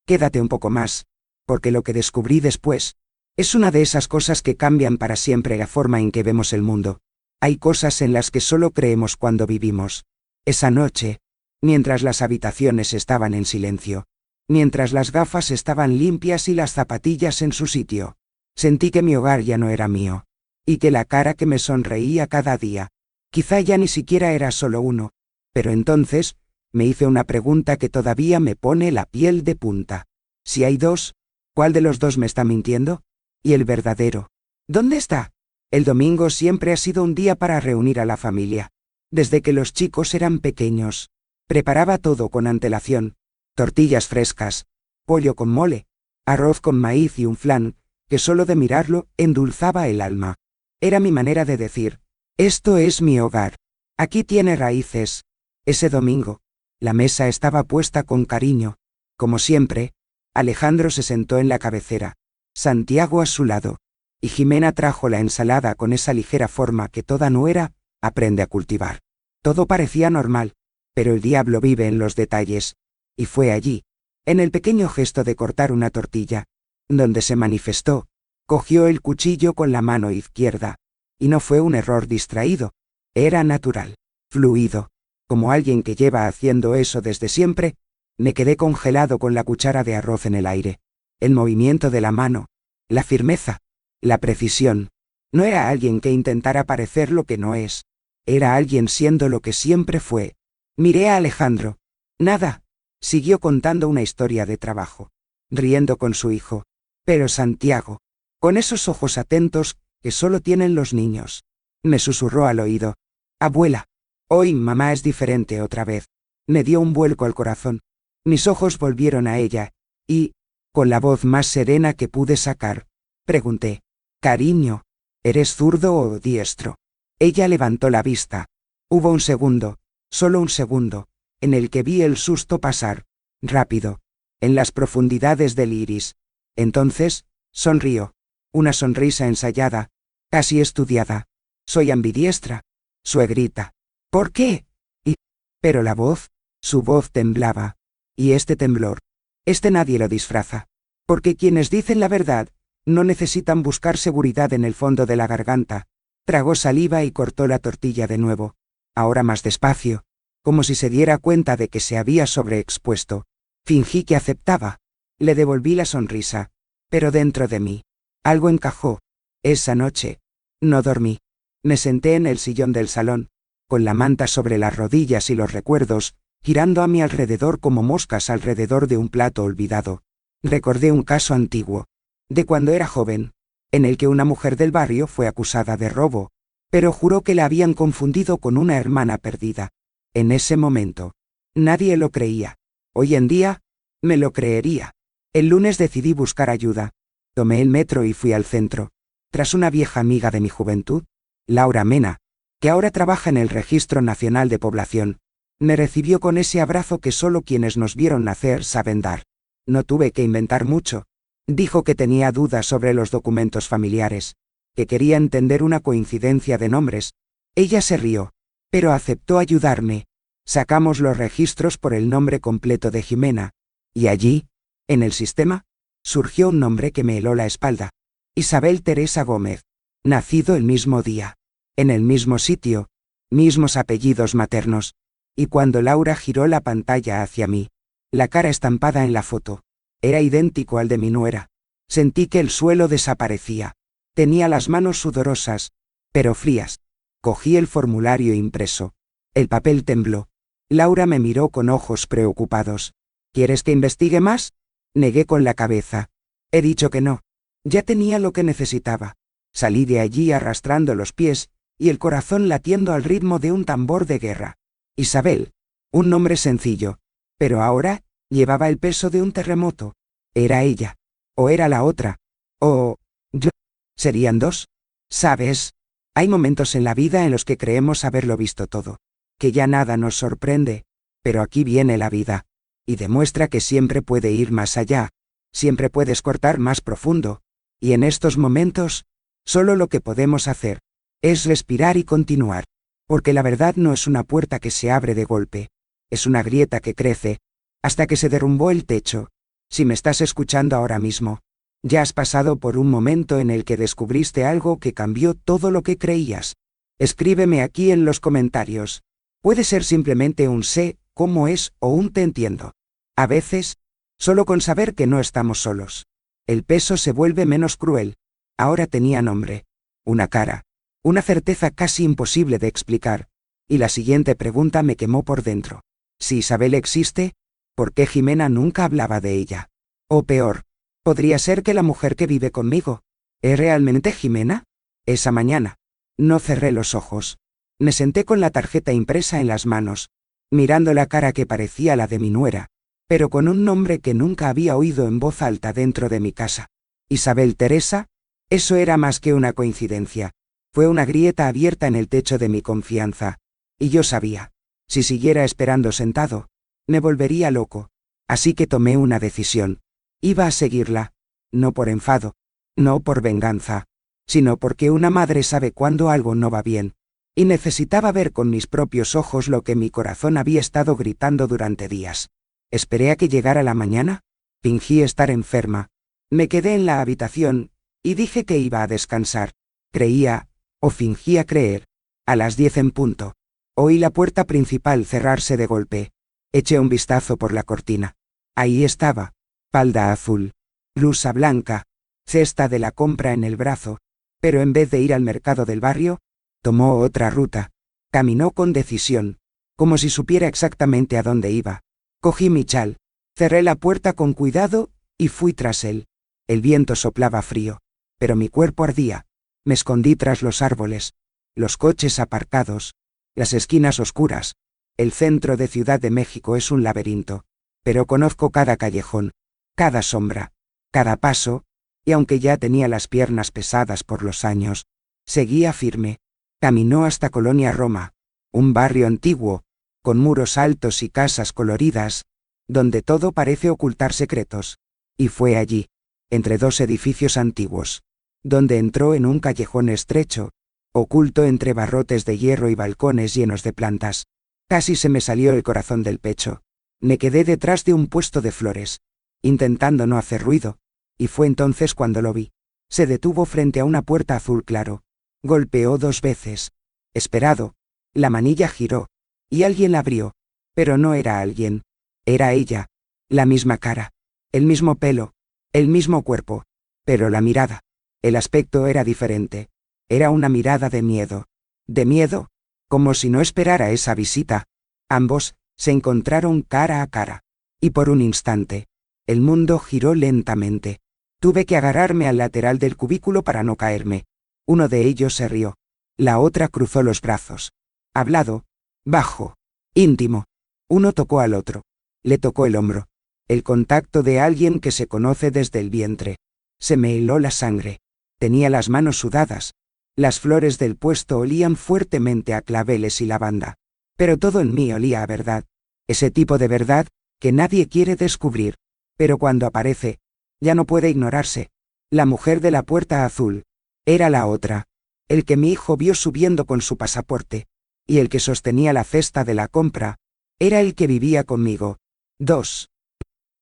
quédate un poco más, porque lo que descubrí después, es una de esas cosas que cambian para siempre la forma en que vemos el mundo. Hay cosas en las que solo creemos cuando vivimos. Esa noche, mientras las habitaciones estaban en silencio, mientras las gafas estaban limpias y las zapatillas en su sitio, sentí que mi hogar ya no era mío, y que la cara que me sonreía cada día, quizá ya ni siquiera era solo uno, pero entonces, me hice una pregunta que todavía me pone la piel de punta. Si hay dos, ¿cuál de los dos me está mintiendo? ¿Y el verdadero? ¿Dónde está? El domingo siempre ha sido un día para reunir a la familia. Desde que los chicos eran pequeños. Preparaba todo con antelación. Tortillas frescas, pollo con mole, arroz con maíz y un flan, que solo de mirarlo endulzaba el alma. Era mi manera de decir, esto es mi hogar. Aquí tiene raíces. Ese domingo, la mesa estaba puesta con cariño. Como siempre, Alejandro se sentó en la cabecera, Santiago a su lado, y Jimena trajo la ensalada con esa ligera forma que toda nuera aprende a cultivar. Todo parecía normal, pero el diablo vive en los detalles, y fue allí, en el pequeño gesto de cortar una tortilla, donde se manifestó. Cogió el cuchillo con la mano izquierda, y no fue un error distraído, era natural, fluido, como alguien que lleva haciendo eso desde siempre. Me quedé congelado con la cuchara de arroz en el aire. El movimiento de la mano, la firmeza, la precisión. No era alguien que intentara parecer lo que no es. Era alguien siendo lo que siempre fue. Miré a Alejandro. Nada. Siguió contando una historia de trabajo, riendo con su hijo. Pero Santiago, con esos ojos atentos que solo tienen los niños, me susurró al oído. Abuela, hoy mamá es diferente otra vez. Me dio un vuelco al corazón. Mis ojos volvieron a ella, y, con la voz más serena que pude sacar, pregunté, cariño, ¿eres zurdo o diestro? Ella levantó la vista. Hubo un segundo, solo un segundo, en el que vi el susto pasar, rápido, en las profundidades del iris. Entonces, sonrió, una sonrisa ensayada, casi estudiada. Soy ambidiestra, suegrita. ¿Por qué? Pero la voz, su voz temblaba. Y este temblor, nadie lo disfraza. Porque quienes dicen la verdad, no necesitan buscar seguridad en el fondo de la garganta. Tragó saliva y cortó la tortilla de nuevo. Ahora más despacio, como si se diera cuenta de que se había sobreexpuesto. Fingí que aceptaba. Le devolví la sonrisa. Pero dentro de mí, algo encajó. Esa noche, no dormí. Me senté en el sillón del salón, con la manta sobre las rodillas y los recuerdos, girando a mi alrededor como moscas alrededor de un plato olvidado. Recordé un caso antiguo, de cuando era joven, en el que una mujer del barrio fue acusada de robo, pero juró que la habían confundido con una hermana perdida. En ese momento, nadie lo creía. Hoy en día, me lo creería. El lunes decidí buscar ayuda. Tomé el metro y fui al centro. Tras una vieja amiga de mi juventud, Laura Mena, que ahora trabaja en el Registro Nacional de Población, me recibió con ese abrazo que solo quienes nos vieron nacer saben dar. No tuve que inventar mucho. Dijo que tenía dudas sobre los documentos familiares, que quería entender una coincidencia de nombres. Ella se rió, pero aceptó ayudarme. Sacamos los registros por el nombre completo de Jimena, y allí, en el sistema, surgió un nombre que me heló la espalda. Isabel Teresa Gómez. Nacido el mismo día, en el mismo sitio, mismos apellidos maternos. Y cuando Laura giró la pantalla hacia mí, la cara estampada en la foto, era idéntico al de mi nuera. Sentí que el suelo desaparecía. Tenía las manos sudorosas, pero frías. Cogí el formulario impreso. El papel tembló. Laura me miró con ojos preocupados. ¿Quieres que investigue más? Negué con la cabeza. He dicho que no. Ya tenía lo que necesitaba. Salí de allí arrastrando los pies, y el corazón latiendo al ritmo de un tambor de guerra. Isabel. Un nombre sencillo. Pero ahora, llevaba el peso de un terremoto. ¿Era ella? ¿O era la otra? ¿O yo? ¿Serían dos? ¿Sabes? Hay momentos en la vida en los que creemos haberlo visto todo, que ya nada nos sorprende, pero aquí viene la vida, y demuestra que siempre puede ir más allá, siempre puedes cortar más profundo, y en estos momentos, solo lo que podemos hacer es respirar y continuar, porque la verdad no es una puerta que se abre de golpe, es una grieta que crece, hasta que se derrumbó el techo. Si me estás escuchando ahora mismo, ya has pasado por un momento en el que descubriste algo que cambió todo lo que creías. Escríbeme aquí en los comentarios. Puede ser simplemente un sé cómo es o un te entiendo. A veces, solo con saber que no estamos solos, el peso se vuelve menos cruel. Ahora tenía nombre, una cara, una certeza casi imposible de explicar. Y la siguiente pregunta me quemó por dentro. Si Isabel existe, ¿por qué Jimena nunca hablaba de ella? O peor, podría ser que la mujer que vive conmigo, ¿es realmente Jimena? Esa mañana, no cerré los ojos. Me senté con la tarjeta impresa en las manos, mirando la cara que parecía la de mi nuera, pero con un nombre que nunca había oído en voz alta dentro de mi casa. Isabel Teresa, eso era más que una coincidencia. Fue una grieta abierta en el techo de mi confianza. Y yo sabía, si siguiera esperando sentado, me volvería loco. Así que tomé una decisión. Iba a seguirla, no por enfado, no por venganza, sino porque una madre sabe cuándo algo no va bien, y necesitaba ver con mis propios ojos lo que mi corazón había estado gritando durante días. Esperé a que llegara la mañana, fingí estar enferma, me quedé en la habitación, y dije que iba a descansar. Creía, o fingía creer, a las 10 en punto. Oí la puerta principal cerrarse de golpe. Eché un vistazo por la cortina. Ahí estaba, falda azul, blusa blanca, cesta de la compra en el brazo, pero en vez de ir al mercado del barrio, tomó otra ruta. Caminó con decisión, como si supiera exactamente a dónde iba. Cogí mi chal, cerré la puerta con cuidado, y fui tras él. El viento soplaba frío, pero mi cuerpo ardía. Me escondí tras los árboles, los coches aparcados, las esquinas oscuras. El centro de Ciudad de México es un laberinto, pero conozco cada callejón, cada sombra, cada paso, y aunque ya tenía las piernas pesadas por los años, seguía firme. Caminó hasta Colonia Roma, un barrio antiguo, con muros altos y casas coloridas, donde todo parece ocultar secretos. Y fue allí, entre dos edificios antiguos, donde entró en un callejón estrecho, oculto entre barrotes de hierro y balcones llenos de plantas. Casi se me salió el corazón del pecho. Me quedé detrás de un puesto de flores, intentando no hacer ruido, y fue entonces cuando lo vi. Se detuvo frente a una puerta azul claro. Golpeó 2 veces. Esperado, la manilla giró, y alguien la abrió. Pero no era alguien. Era ella. La misma cara, el mismo pelo, el mismo cuerpo, pero la mirada, el aspecto era diferente. Era una mirada de miedo. De miedo, como si no esperara esa visita. Ambos se encontraron cara a cara. Y por un instante, el mundo giró lentamente. Tuve que agarrarme al lateral del cubículo para no caerme. Uno de ellos se rió. La otra cruzó los brazos. Hablado, bajo, íntimo. Uno tocó al otro. Le tocó el hombro. El contacto de alguien que se conoce desde el vientre. Se me heló la sangre. Tenía las manos sudadas. Las flores del puesto olían fuertemente a claveles y lavanda. Pero todo en mí olía a verdad. Ese tipo de verdad que nadie quiere descubrir. Pero cuando aparece, ya no puede ignorarse. La mujer de la puerta azul. Era la otra. El que mi hijo vio subiendo con su pasaporte. Y el que sostenía la cesta de la compra. Era el que vivía conmigo. Dos.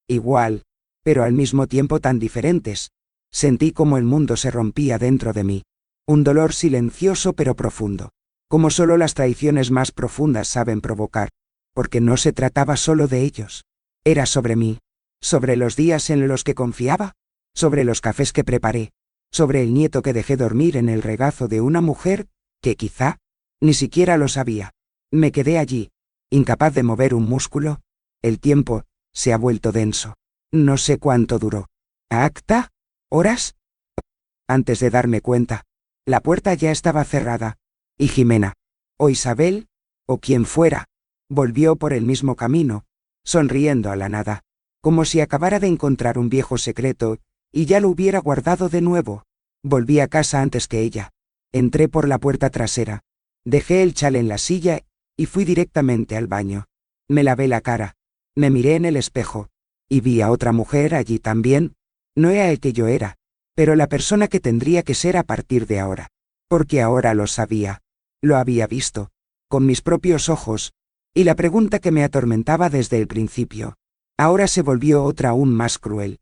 Igual, pero al mismo tiempo tan diferentes. Sentí como el mundo se rompía dentro de mí. Un dolor silencioso pero profundo. Como solo las traiciones más profundas saben provocar. Porque no se trataba solo de ellos. Era sobre mí. Sobre los días en los que confiaba. Sobre los cafés que preparé. Sobre el nieto que dejé dormir en el regazo de una mujer, que quizá ni siquiera lo sabía. Me quedé allí, incapaz de mover un músculo. El tiempo se ha vuelto denso. No sé cuánto duró. ¿Acta? ¿Horas? Antes de darme cuenta, la puerta ya estaba cerrada. Y Jimena, o Isabel, o quien fuera, volvió por el mismo camino, sonriendo a la nada, como si acabara de encontrar un viejo secreto, y ya lo hubiera guardado de nuevo. Volví a casa antes que ella. Entré por la puerta trasera. Dejé el chal en la silla, y fui directamente al baño. Me lavé la cara. Me miré en el espejo. Y vi a otra mujer allí también. No era el que yo era, pero la persona que tendría que ser a partir de ahora. Porque ahora lo sabía. Lo había visto. Con mis propios ojos. Y la pregunta que me atormentaba desde el principio. Ahora se volvió otra aún más cruel.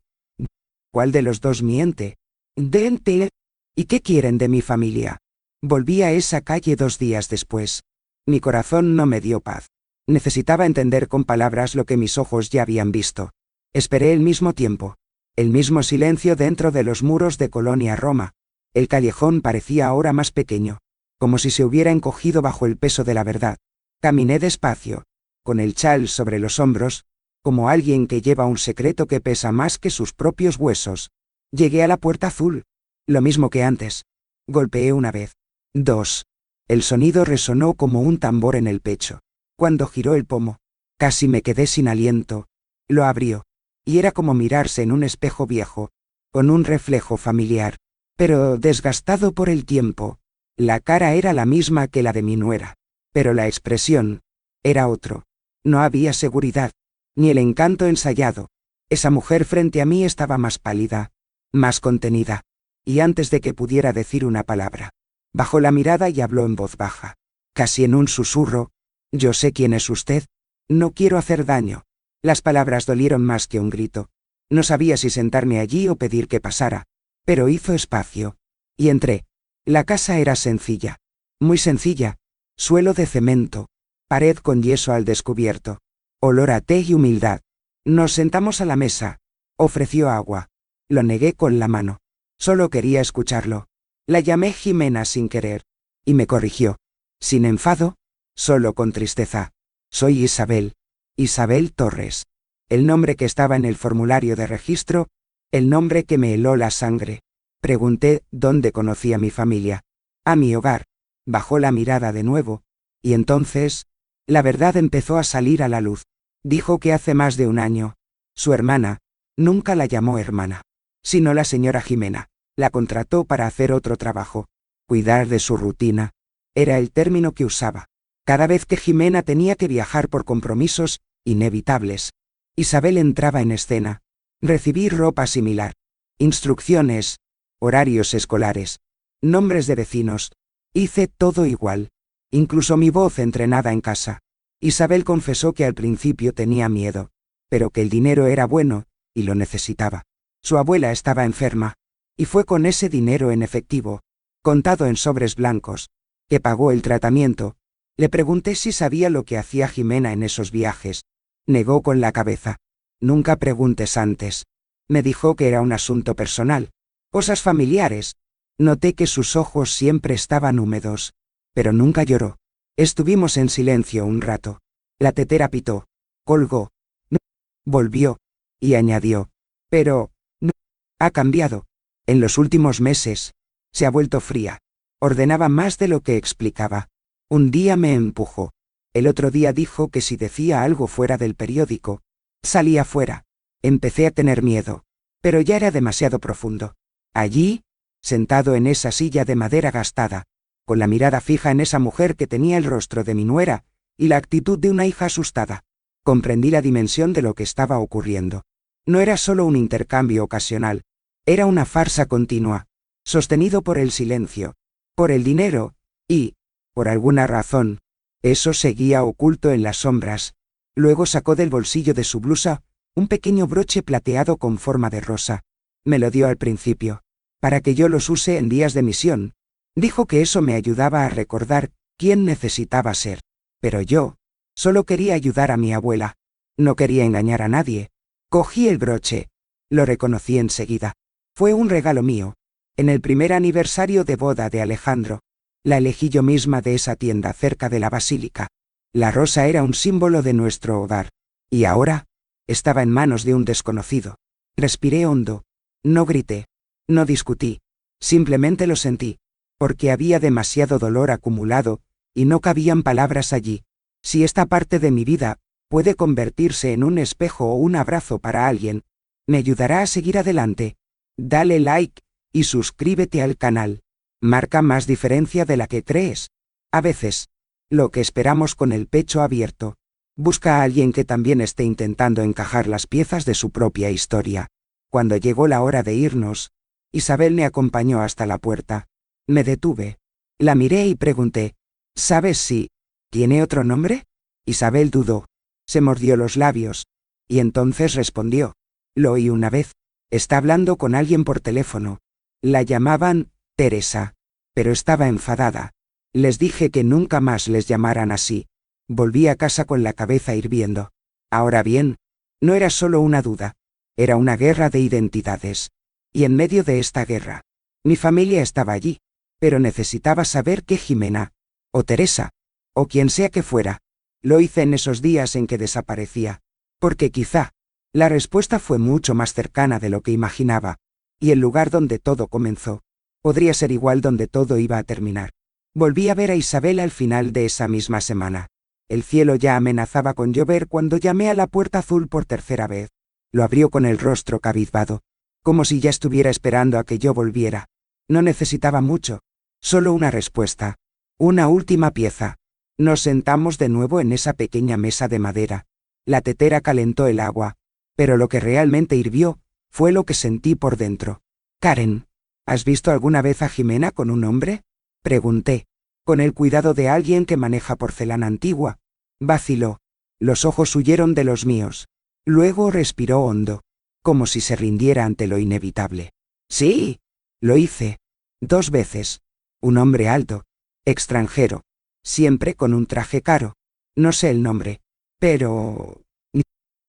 ¿Cuál de los dos miente? Dente. ¿Y qué quieren de mi familia? Volví a esa calle 2 días después. Mi corazón no me dio paz. Necesitaba entender con palabras lo que mis ojos ya habían visto. Esperé el mismo tiempo. El mismo silencio dentro de los muros de Colonia Roma. El callejón parecía ahora más pequeño, como si se hubiera encogido bajo el peso de la verdad. Caminé despacio, con el chal sobre los hombros, como alguien que lleva un secreto que pesa más que sus propios huesos. Llegué a la puerta azul. Lo mismo que antes. Golpeé una vez. 2. El sonido resonó como un tambor en el pecho. Cuando giró el pomo, casi me quedé sin aliento. Lo abrió. Y era como mirarse en un espejo viejo, con un reflejo familiar, pero desgastado por el tiempo. La cara era la misma que la de mi nuera, pero la expresión era otro. No había seguridad, ni el encanto ensayado. Esa mujer frente a mí estaba más pálida, más contenida, y antes de que pudiera decir una palabra, bajó la mirada y habló en voz baja, casi en un susurro. Yo sé quién es usted. No quiero hacer daño. Las palabras dolieron más que un grito. No sabía si sentarme allí o pedir que pasara, pero hizo espacio. Y entré. La casa era sencilla. Muy sencilla. Suelo de cemento. Pared con yeso al descubierto. Olor a té y humildad. Nos sentamos a la mesa. Ofreció agua. Lo negué con la mano. Solo quería escucharlo. La llamé Jimena sin querer. Y me corrigió. Sin enfado, solo con tristeza. Soy Isabel. Isabel Torres. El nombre que estaba en el formulario de registro, el nombre que me heló la sangre. Pregunté dónde conocía mi familia. A mi hogar. Bajó la mirada de nuevo, y entonces, la verdad empezó a salir a la luz. Dijo que hace más de un año, su hermana, nunca la llamó hermana, sino la señora Jimena, la contrató para hacer otro trabajo. Cuidar de su rutina. Era el término que usaba. Cada vez que Jimena tenía que viajar por compromisos inevitables, Isabel entraba en escena. Recibí ropa similar. Instrucciones, horarios escolares, nombres de vecinos. Hice todo igual. Incluso mi voz entrenada en casa. Isabel confesó que al principio tenía miedo, pero que el dinero era bueno, y lo necesitaba. Su abuela estaba enferma, y fue con ese dinero en efectivo, contado en sobres blancos, que pagó el tratamiento. Le pregunté si sabía lo que hacía Jimena en esos viajes. Negó con la cabeza. Nunca preguntes antes. Me dijo que era un asunto personal. Cosas familiares. Noté que sus ojos siempre estaban húmedos. Pero nunca lloró. Estuvimos en silencio un rato. La tetera pitó. Colgó. No. Volvió. Y añadió. Pero, no. Ha cambiado. En los últimos meses. Se ha vuelto fría. Ordenaba más de lo que explicaba. Un día me empujó. El otro día dijo que si decía algo fuera del periódico, salía fuera. Empecé a tener miedo, pero ya era demasiado profundo. Allí, sentado en esa silla de madera gastada, con la mirada fija en esa mujer que tenía el rostro de mi nuera y la actitud de una hija asustada, comprendí la dimensión de lo que estaba ocurriendo. No era solo un intercambio ocasional, era una farsa continua, sostenido por el silencio, por el dinero, y, por alguna razón, eso seguía oculto en las sombras. Luego sacó del bolsillo de su blusa un pequeño broche plateado con forma de rosa. Me lo dio al principio, para que yo los use en días de misión. Dijo que eso me ayudaba a recordar quién necesitaba ser. Pero yo solo quería ayudar a mi abuela. No quería engañar a nadie. Cogí el broche. Lo reconocí enseguida. Fue un regalo mío. En el primer aniversario de boda de Alejandro. La elegí yo misma de esa tienda cerca de la basílica. La rosa era un símbolo de nuestro hogar. Y ahora estaba en manos de un desconocido. Respiré hondo. No grité. No discutí. Simplemente lo sentí. Porque había demasiado dolor acumulado, y no cabían palabras allí. Si esta parte de mi vida puede convertirse en un espejo o un abrazo para alguien, me ayudará a seguir adelante. Dale like y suscríbete al canal. Marca más diferencia de la que crees. A veces, lo que esperamos con el pecho abierto. Busca a alguien que también esté intentando encajar las piezas de su propia historia. Cuando llegó la hora de irnos, Isabel me acompañó hasta la puerta. Me detuve. La miré y pregunté, ¿sabes si tiene otro nombre? Isabel dudó. Se mordió los labios. Y entonces respondió. Lo oí una vez. Está hablando con alguien por teléfono. La llamaban Teresa. Pero estaba enfadada. Les dije que nunca más les llamaran así. Volví a casa con la cabeza hirviendo. Ahora bien, no era solo una duda. Era una guerra de identidades. Y en medio de esta guerra, mi familia estaba allí. Pero necesitaba saber que Jimena, o Teresa, o quien sea que fuera, lo hice en esos días en que desaparecía. Porque quizá, la respuesta fue mucho más cercana de lo que imaginaba. Y el lugar donde todo comenzó, podría ser igual donde todo iba a terminar. Volví a ver a Isabel al final de esa misma semana. El cielo ya amenazaba con llover cuando llamé a la puerta azul por tercera vez. Lo abrió con el rostro cabizbado, como si ya estuviera esperando a que yo volviera. No necesitaba mucho, solo una respuesta. Una última pieza. Nos sentamos de nuevo en esa pequeña mesa de madera. La tetera calentó el agua, pero lo que realmente hirvió fue lo que sentí por dentro. Karen, ¿has visto alguna vez a Jimena con un hombre? Pregunté, con el cuidado de alguien que maneja porcelana antigua. Vaciló. Los ojos huyeron de los míos. Luego respiró hondo, como si se rindiera ante lo inevitable. Sí, lo hice. 2 veces. Un hombre alto, extranjero, siempre con un traje caro. No sé el nombre, pero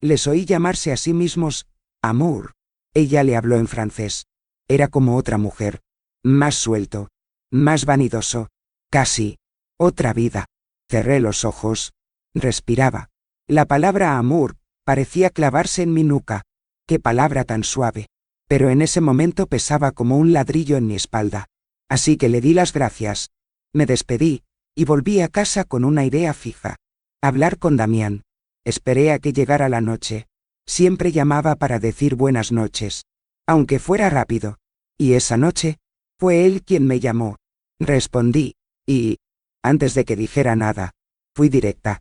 les oí llamarse a sí mismos Amour. Ella le habló en francés. Era como otra mujer, más suelto, más vanidoso, casi otra vida. Cerré los ojos. Respiraba. La palabra Amour parecía clavarse en mi nuca. Qué palabra tan suave. Pero en ese momento pesaba como un ladrillo en mi espalda. Así que le di las gracias. Me despedí, y volví a casa con una idea fija. Hablar con Damián. Esperé a que llegara la noche. Siempre llamaba para decir buenas noches, aunque fuera rápido. Y esa noche, fue él quien me llamó. Respondí, y, antes de que dijera nada, fui directa.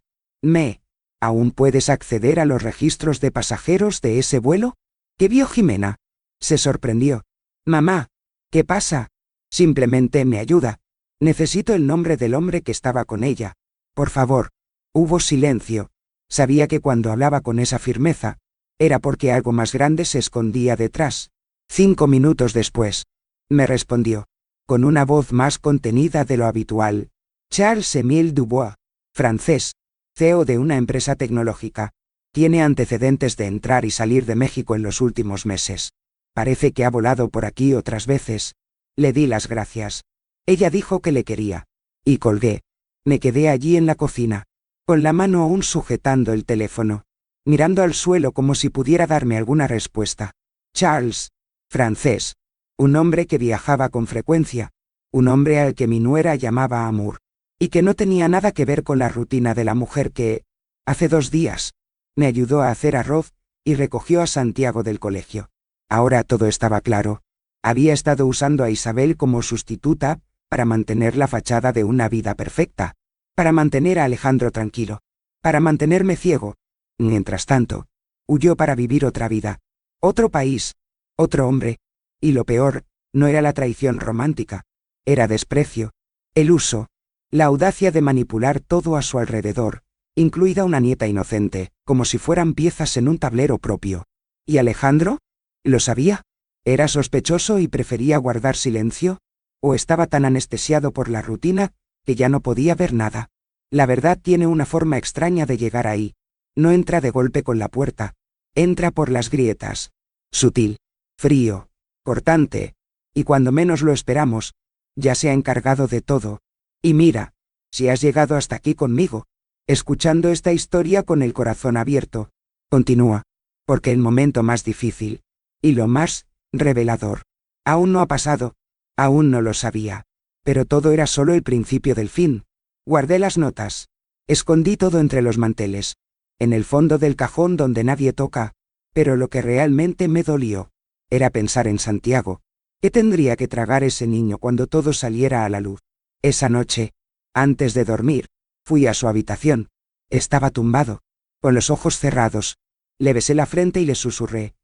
¿Aún puedes acceder a los registros de pasajeros de ese vuelo? ¿Qué vio Jimena? Se sorprendió. Mamá, ¿qué pasa? Simplemente me ayuda. Necesito el nombre del hombre que estaba con ella. Por favor. Hubo silencio. Sabía que cuando hablaba con esa firmeza, era porque algo más grande se escondía detrás. 5 minutos después, me respondió, con una voz más contenida de lo habitual. Charles-Émile Dubois, francés, CEO de una empresa tecnológica. Tiene antecedentes de entrar y salir de México en los últimos meses. Parece que ha volado por aquí otras veces. Le di las gracias. Ella dijo que le quería. Y colgué. Me quedé allí en la cocina, con la mano aún sujetando el teléfono, mirando al suelo como si pudiera darme alguna respuesta. Charles, francés, un hombre que viajaba con frecuencia, un hombre al que mi nuera llamaba Amour, y que no tenía nada que ver con la rutina de la mujer que, hace 2 días, me ayudó a hacer arroz y recogió a Santiago del colegio. Ahora todo estaba claro. Había estado usando a Isabel como sustituta, para mantener la fachada de una vida perfecta, para mantener a Alejandro tranquilo, para mantenerme ciego. Mientras tanto, huyó para vivir otra vida, otro país, otro hombre, y lo peor, no era la traición romántica, era desprecio, el uso, la audacia de manipular todo a su alrededor, incluida una nieta inocente, como si fueran piezas en un tablero propio. ¿Y Alejandro? ¿Lo sabía? ¿Era sospechoso y prefería guardar silencio? ¿O estaba tan anestesiado por la rutina, que ya no podía ver nada? La verdad tiene una forma extraña de llegar ahí. No entra de golpe con la puerta. Entra por las grietas. Sutil, frío, cortante, y cuando menos lo esperamos, ya se ha encargado de todo. Y mira, si has llegado hasta aquí conmigo, escuchando esta historia con el corazón abierto, continúa, porque el momento más difícil, y lo más revelador, aún no ha pasado, aún no lo sabía, pero todo era solo el principio del fin. Guardé las notas, escondí todo entre los manteles, en el fondo del cajón donde nadie toca, pero lo que realmente me dolió, era pensar en Santiago. ¿Qué tendría que tragar ese niño cuando todo saliera a la luz? Esa noche, antes de dormir, fui a su habitación. Estaba tumbado, con los ojos cerrados. Le besé la frente y le susurré: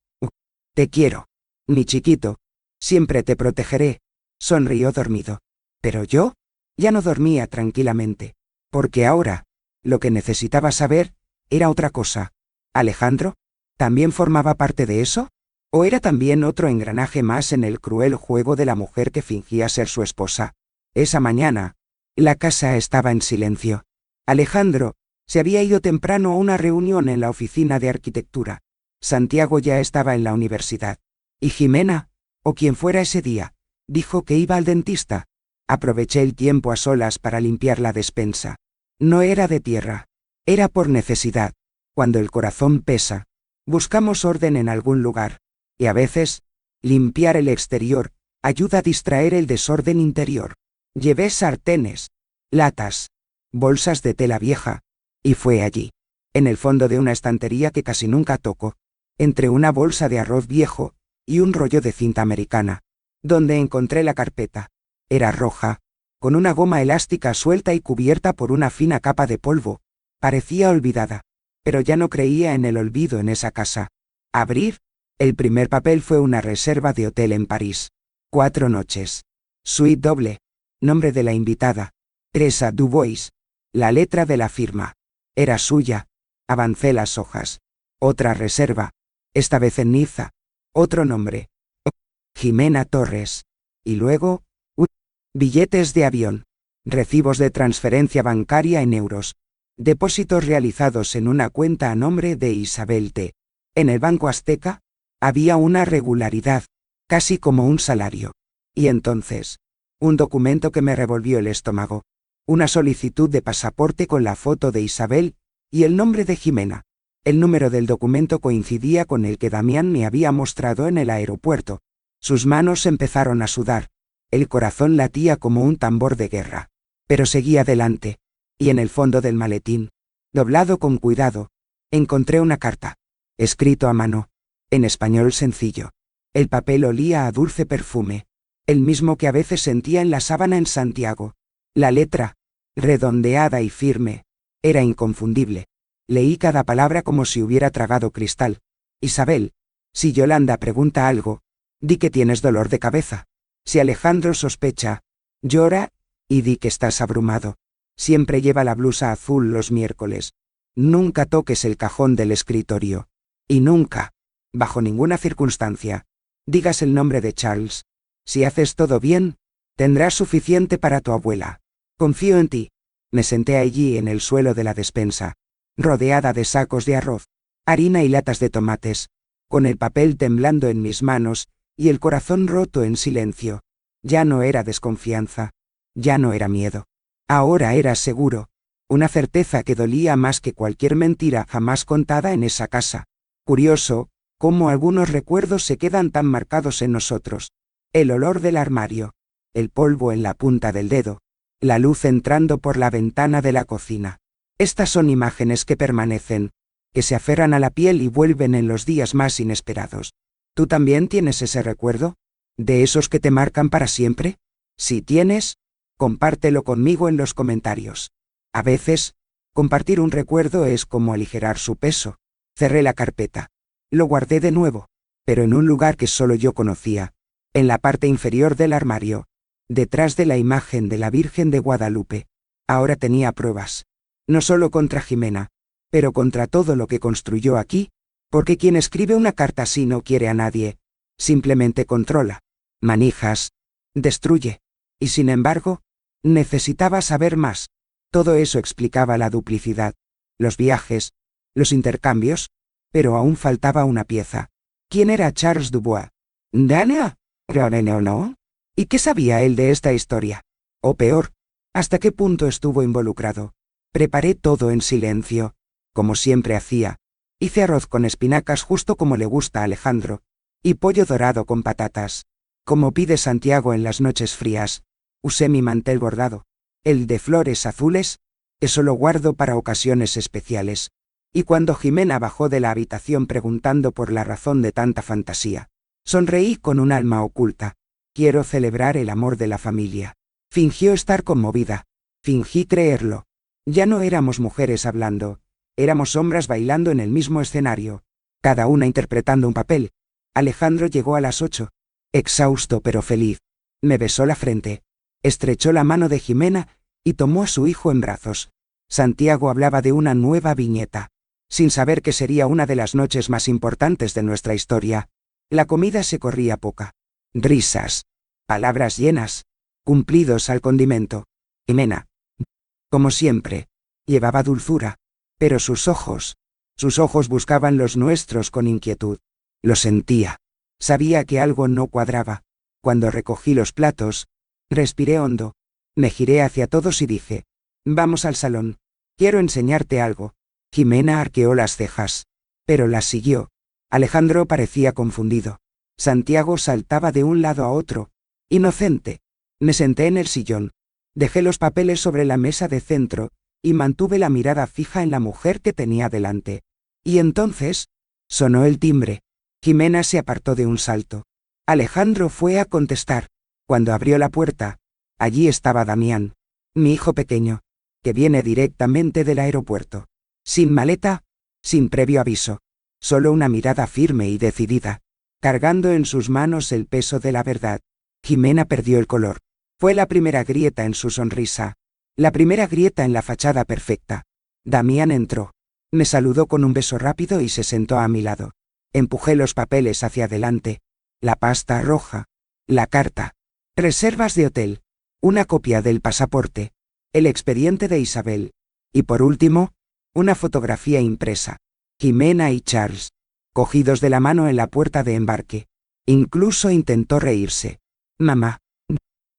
te quiero, mi chiquito, siempre te protegeré. Sonrió dormido. Pero yo, ya no dormía tranquilamente, porque ahora, lo que necesitaba saber, era otra cosa. ¿Alejandro? ¿También formaba parte de eso? ¿O era también otro engranaje más en el cruel juego de la mujer que fingía ser su esposa? Esa mañana, la casa estaba en silencio. Alejandro se había ido temprano a una reunión en la oficina de arquitectura. Santiago ya estaba en la universidad. Y Jimena, o quien fuera ese día, dijo que iba al dentista. Aproveché el tiempo a solas para limpiar la despensa. No era de tierra. Era por necesidad. Cuando el corazón pesa, buscamos orden en algún lugar. Y a veces, limpiar el exterior ayuda a distraer el desorden interior. Llevé sartenes, latas, bolsas de tela vieja, y fue allí, en el fondo de una estantería que casi nunca toco, entre una bolsa de arroz viejo y un rollo de cinta americana, donde encontré la carpeta. Era roja, con una goma elástica suelta y cubierta por una fina capa de polvo. Parecía olvidada, pero ya no creía en el olvido en esa casa. Abrir. El primer papel fue una reserva de hotel en París. 4 noches. Suite doble. Nombre de la invitada: Teresa Dubois. La letra de la firma. Era suya. Avancé las hojas. Otra reserva. Esta vez en Niza. Otro nombre: Jimena Torres. Y luego, billetes de avión. Recibos de transferencia bancaria en euros. Depósitos realizados en una cuenta a nombre de Isabel T. En el Banco Azteca había una regularidad, casi como un salario. Y entonces, un documento que me revolvió el estómago. Una solicitud de pasaporte con la foto de Isabel y el nombre de Jimena. El número del documento coincidía con el que Damián me había mostrado en el aeropuerto. Sus manos empezaron a sudar. El corazón latía como un tambor de guerra. Pero seguí adelante. Y en el fondo del maletín, doblado con cuidado, encontré una carta, escrito a mano, en español sencillo. El papel olía a dulce perfume, el mismo que a veces sentía en la sábana en Santiago. La letra, redondeada y firme, era inconfundible. Leí cada palabra como si hubiera tragado cristal. Isabel, si Yolanda pregunta algo, di que tienes dolor de cabeza. Si Alejandro sospecha, llora, y di que estás abrumado. Siempre lleva la blusa azul los miércoles. Nunca toques el cajón del escritorio. Y nunca, bajo ninguna circunstancia, digas el nombre de Charles. Si haces todo bien, tendrás suficiente para tu abuela. Confío en ti. Me senté allí en el suelo de la despensa, rodeada de sacos de arroz, harina y latas de tomates, con el papel temblando en mis manos y el corazón roto en silencio. Ya no era desconfianza, ya no era miedo. Ahora era seguro, una certeza que dolía más que cualquier mentira jamás contada en esa casa. Curioso, cómo algunos recuerdos se quedan tan marcados en nosotros. El olor del armario, el polvo en la punta del dedo, la luz entrando por la ventana de la cocina. Estas son imágenes que permanecen, que se aferran a la piel y vuelven en los días más inesperados. ¿Tú también tienes ese recuerdo? ¿De esos que te marcan para siempre? Si tienes, compártelo conmigo en los comentarios. A veces, compartir un recuerdo es como aligerar su peso. Cerré la carpeta. Lo guardé de nuevo, pero en un lugar que solo yo conocía, en la parte inferior del armario, detrás de la imagen de la Virgen de Guadalupe. Ahora tenía pruebas. No solo contra Jimena, pero contra todo lo que construyó aquí, porque quien escribe una carta así no quiere a nadie, simplemente controla, manijas, destruye. Y sin embargo, necesitaba saber más. Todo eso explicaba la duplicidad, los viajes, los intercambios, pero aún faltaba una pieza. ¿Quién era Charles Dubois? ¿Dana? ¿No? ¿Y qué sabía él de esta historia? O peor, ¿hasta qué punto estuvo involucrado? Preparé todo en silencio, como siempre hacía. Hice arroz con espinacas justo como le gusta a Alejandro, y pollo dorado con patatas, como pide Santiago en las noches frías. Usé mi mantel bordado, el de flores azules, que solo guardo para ocasiones especiales. Y cuando Jimena bajó de la habitación preguntando por la razón de tanta fantasía, sonreí con un alma oculta. Quiero celebrar el amor de la familia. Fingió estar conmovida. Fingí creerlo. Ya no éramos mujeres hablando. Éramos sombras bailando en el mismo escenario, cada una interpretando un papel. Alejandro llegó a las 8, exhausto pero feliz. Me besó la frente, estrechó la mano de Jimena y tomó a su hijo en brazos. Santiago hablaba de una nueva viñeta, sin saber que sería una de las noches más importantes de nuestra historia. La comida se corría poca. Risas, palabras llenas, cumplidos al condimento. Jimena, como siempre, llevaba dulzura, pero sus ojos buscaban los nuestros con inquietud. Lo sentía. Sabía que algo no cuadraba. Cuando recogí los platos, respiré hondo, me giré hacia todos y dije: vamos al salón. Quiero enseñarte algo. Jimena arqueó las cejas, pero las siguió. Alejandro parecía confundido. Santiago saltaba de un lado a otro. Inocente. Me senté en el sillón. Dejé los papeles sobre la mesa de centro, y mantuve la mirada fija en la mujer que tenía delante. Y entonces, sonó el timbre. Jimena se apartó de un salto. Alejandro fue a contestar. Cuando abrió la puerta, allí estaba Damián, mi hijo pequeño, que viene directamente del aeropuerto. Sin maleta, sin previo aviso. Solo una mirada firme y decidida, cargando en sus manos el peso de la verdad. Jimena perdió el color. Fue la primera grieta en su sonrisa. La primera grieta en la fachada perfecta. Damián entró. Me saludó con un beso rápido y se sentó a mi lado. Empujé los papeles hacia adelante. La pasta roja. La carta. Reservas de hotel. Una copia del pasaporte. El expediente de Isabel. Y por último, una fotografía impresa. Jimena y Charles, cogidos de la mano en la puerta de embarque. Incluso intentó reírse. Mamá.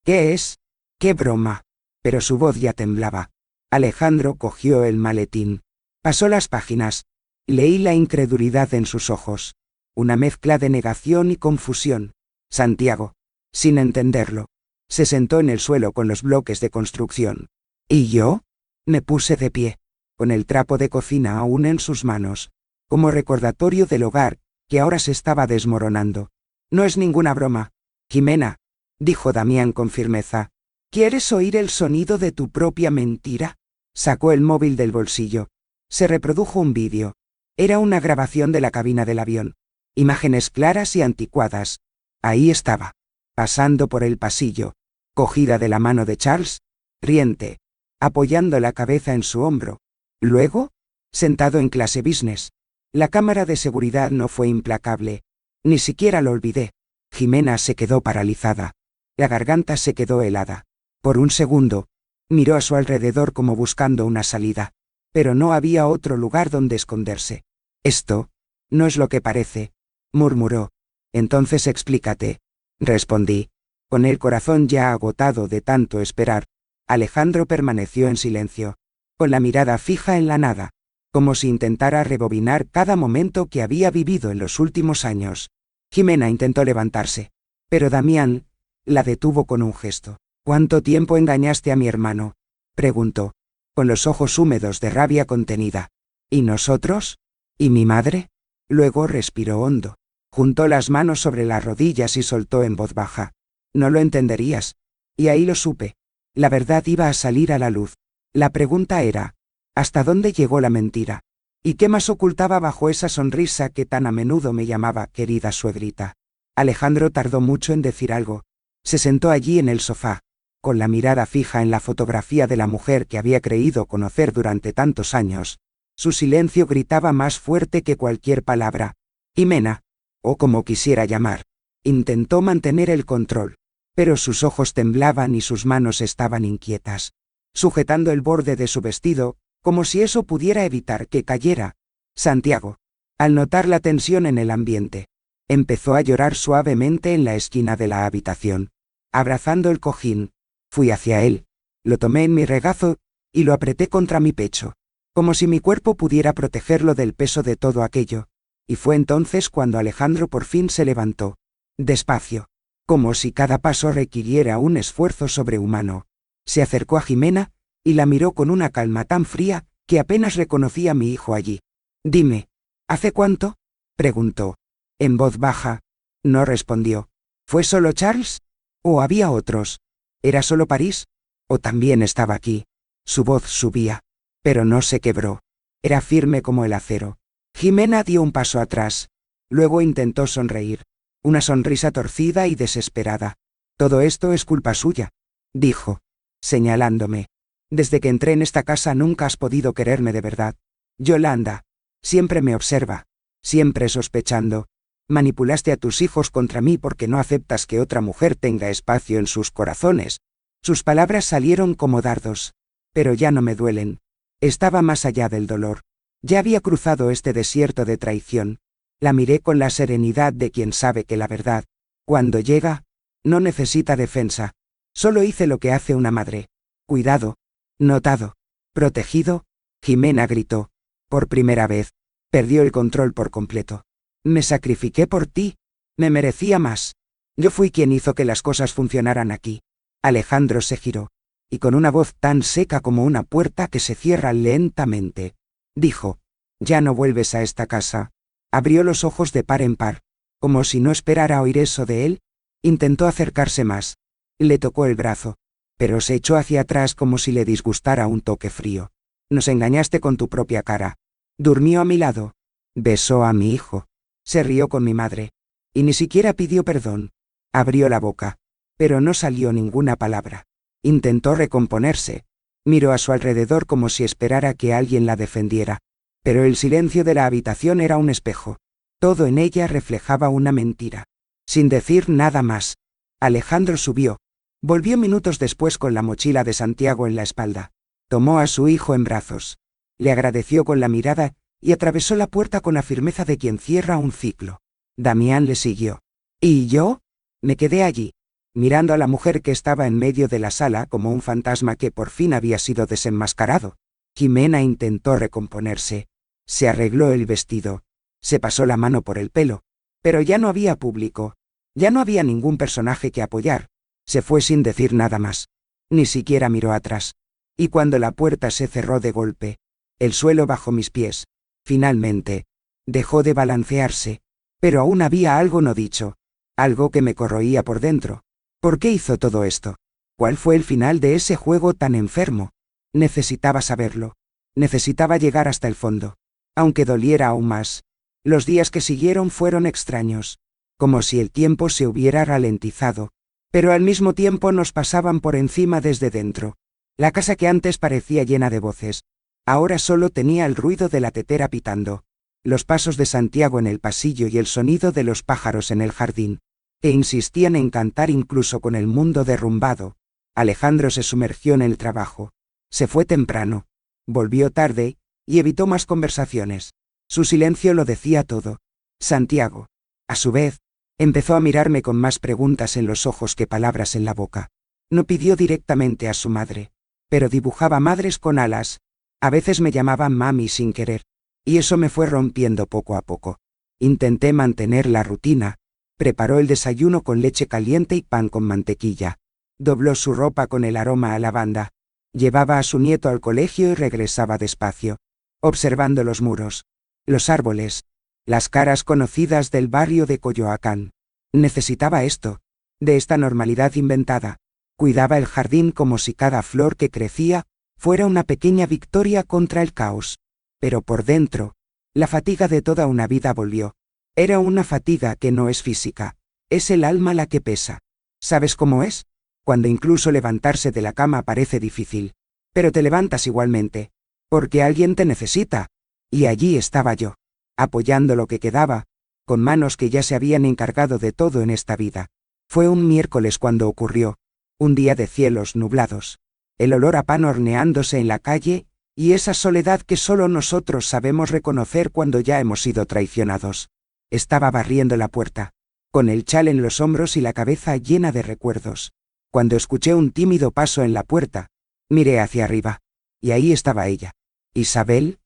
¿Qué es? ¡Qué broma! Pero su voz ya temblaba. Alejandro cogió el maletín. Pasó las páginas. Leí la incredulidad en sus ojos. Una mezcla de negación y confusión. Santiago, sin entenderlo, se sentó en el suelo con los bloques de construcción. ¿Y yo? Me puse de pie, con el trapo de cocina aún en sus manos, como recordatorio del hogar, que ahora se estaba desmoronando. No es ninguna broma. Jimena, dijo Damián con firmeza. ¿Quieres oír el sonido de tu propia mentira? Sacó el móvil del bolsillo. Se reprodujo un vídeo. Era una grabación de la cabina del avión. Imágenes claras y anticuadas. Ahí estaba, pasando por el pasillo, cogida de la mano de Charles, riente, apoyando la cabeza en su hombro. Luego, sentado en clase business. La cámara de seguridad no fue implacable. Ni siquiera lo olvidé. Jimena se quedó paralizada. La garganta se quedó helada. Por un segundo, miró a su alrededor como buscando una salida. Pero no había otro lugar donde esconderse. Esto no es lo que parece, murmuró. Entonces explícate, respondí, con el corazón ya agotado de tanto esperar. Alejandro permaneció en silencio, con la mirada fija en la nada, como si intentara rebobinar cada momento que había vivido en los últimos años. Jimena intentó levantarse, pero Damián la detuvo con un gesto. ¿Cuánto tiempo engañaste a mi hermano?, preguntó, con los ojos húmedos de rabia contenida. ¿Y nosotros? ¿Y mi madre? Luego respiró hondo. Juntó las manos sobre las rodillas y soltó en voz baja. No lo entenderías. Y ahí lo supe. La verdad iba a salir a la luz. La pregunta era, ¿hasta dónde llegó la mentira? ¿Y qué más ocultaba bajo esa sonrisa que tan a menudo me llamaba querida suegrita? Alejandro tardó mucho en decir algo. Se sentó allí en el sofá, con la mirada fija en la fotografía de la mujer que había creído conocer durante tantos años. Su silencio gritaba más fuerte que cualquier palabra. Jimena, o como quisiera llamar, intentó mantener el control, pero sus ojos temblaban y sus manos estaban inquietas, sujetando el borde de su vestido, como si eso pudiera evitar que cayera. Santiago, al notar la tensión en el ambiente, empezó a llorar suavemente en la esquina de la habitación. Abrazando el cojín, fui hacia él, lo tomé en mi regazo y lo apreté contra mi pecho, como si mi cuerpo pudiera protegerlo del peso de todo aquello. Y fue entonces cuando Alejandro por fin se levantó, despacio, como si cada paso requiriera un esfuerzo sobrehumano. Se acercó a Jimena y la miró con una calma tan fría que apenas reconocí a mi hijo allí. Dime, ¿hace cuánto? Preguntó, en voz baja. No respondió. ¿Fue solo Charles? ¿O había otros? ¿Era solo París? ¿O también estaba aquí? Su voz subía, pero no se quebró. Era firme como el acero. Jimena dio un paso atrás. Luego intentó sonreír. Una sonrisa torcida y desesperada. Todo esto es culpa suya, dijo, señalándome. Desde que entré en esta casa nunca has podido quererme de verdad. Yolanda. Siempre me observa. Siempre sospechando. Manipulaste a tus hijos contra mí porque no aceptas que otra mujer tenga espacio en sus corazones. Sus palabras salieron como dardos. Pero ya no me duelen. Estaba más allá del dolor. Ya había cruzado este desierto de traición. La miré con la serenidad de quien sabe que la verdad, cuando llega, no necesita defensa. Solo hice lo que hace una madre. Cuidado. Notado. Protegido. Jimena gritó. Por primera vez. Perdió el control por completo. Me sacrifiqué por ti. Me merecía más. Yo fui quien hizo que las cosas funcionaran aquí. Alejandro se giró. Y con una voz tan seca como una puerta que se cierra lentamente, dijo, ya no vuelves a esta casa. Abrió los ojos de par en par, como si no esperara oír eso de él. Intentó acercarse más. Le tocó el brazo, pero se echó hacia atrás como si le disgustara un toque frío. Nos engañaste con tu propia cara. Durmió a mi lado. Besó a mi hijo. Se rió con mi madre. Y ni siquiera pidió perdón. Abrió la boca, pero no salió ninguna palabra. Intentó recomponerse. Miró a su alrededor como si esperara que alguien la defendiera. Pero el silencio de la habitación era un espejo. Todo en ella reflejaba una mentira. Sin decir nada más, Alejandro subió. Volvió minutos después con la mochila de Santiago en la espalda. Tomó a su hijo en brazos. Le agradeció con la mirada y atravesó la puerta con la firmeza de quien cierra un ciclo. Damián le siguió. ¿Y yo? Me quedé allí, mirando a la mujer que estaba en medio de la sala como un fantasma que por fin había sido desenmascarado. Jimena intentó recomponerse. Se arregló el vestido. Se pasó la mano por el pelo. Pero ya no había público. Ya no había ningún personaje que apoyar. Se fue sin decir nada más. Ni siquiera miró atrás. Y cuando la puerta se cerró de golpe, el suelo bajo mis pies, finalmente, dejó de balancearse. Pero aún había algo no dicho. Algo que me corroía por dentro. ¿Por qué hizo todo esto? ¿Cuál fue el final de ese juego tan enfermo? Necesitaba saberlo. Necesitaba llegar hasta el fondo. Aunque doliera aún más. Los días que siguieron fueron extraños. Como si el tiempo se hubiera ralentizado. Pero al mismo tiempo nos pasaban por encima desde dentro. La casa que antes parecía llena de voces, ahora solo tenía el ruido de la tetera pitando, los pasos de Santiago en el pasillo y el sonido de los pájaros en el jardín, que insistían en cantar incluso con el mundo derrumbado. Alejandro se sumergió en el trabajo. Se fue temprano. Volvió tarde, y evitó más conversaciones. Su silencio lo decía todo. Santiago, a su vez, empezó a mirarme con más preguntas en los ojos que palabras en la boca. No pidió directamente a su madre, pero dibujaba madres con alas. A veces me llamaba mami sin querer, y eso me fue rompiendo poco a poco. Intenté mantener la rutina. Preparó el desayuno con leche caliente y pan con mantequilla. Dobló su ropa con el aroma a lavanda. Llevaba a su nieto al colegio y regresaba despacio, observando los muros. los árboles, las caras conocidas del barrio de Coyoacán. Necesitaba esto, de esta normalidad inventada. Cuidaba el jardín como si cada flor que crecía fuera una pequeña victoria contra el caos. Pero por dentro, la fatiga de toda una vida volvió. Era una fatiga que no es física, es el alma la que pesa. ¿Sabes cómo es? Cuando incluso levantarse de la cama parece difícil. Pero te levantas igualmente, porque alguien te necesita. Y allí estaba yo, apoyando lo que quedaba, con manos que ya se habían encargado de todo en esta vida. Fue un miércoles cuando ocurrió, un día de cielos nublados, el olor a pan horneándose en la calle, y esa soledad que solo nosotros sabemos reconocer cuando ya hemos sido traicionados. Estaba barriendo la puerta, con el chal en los hombros y la cabeza llena de recuerdos, cuando escuché un tímido paso en la puerta. Miré hacia arriba, y ahí estaba ella. Isabel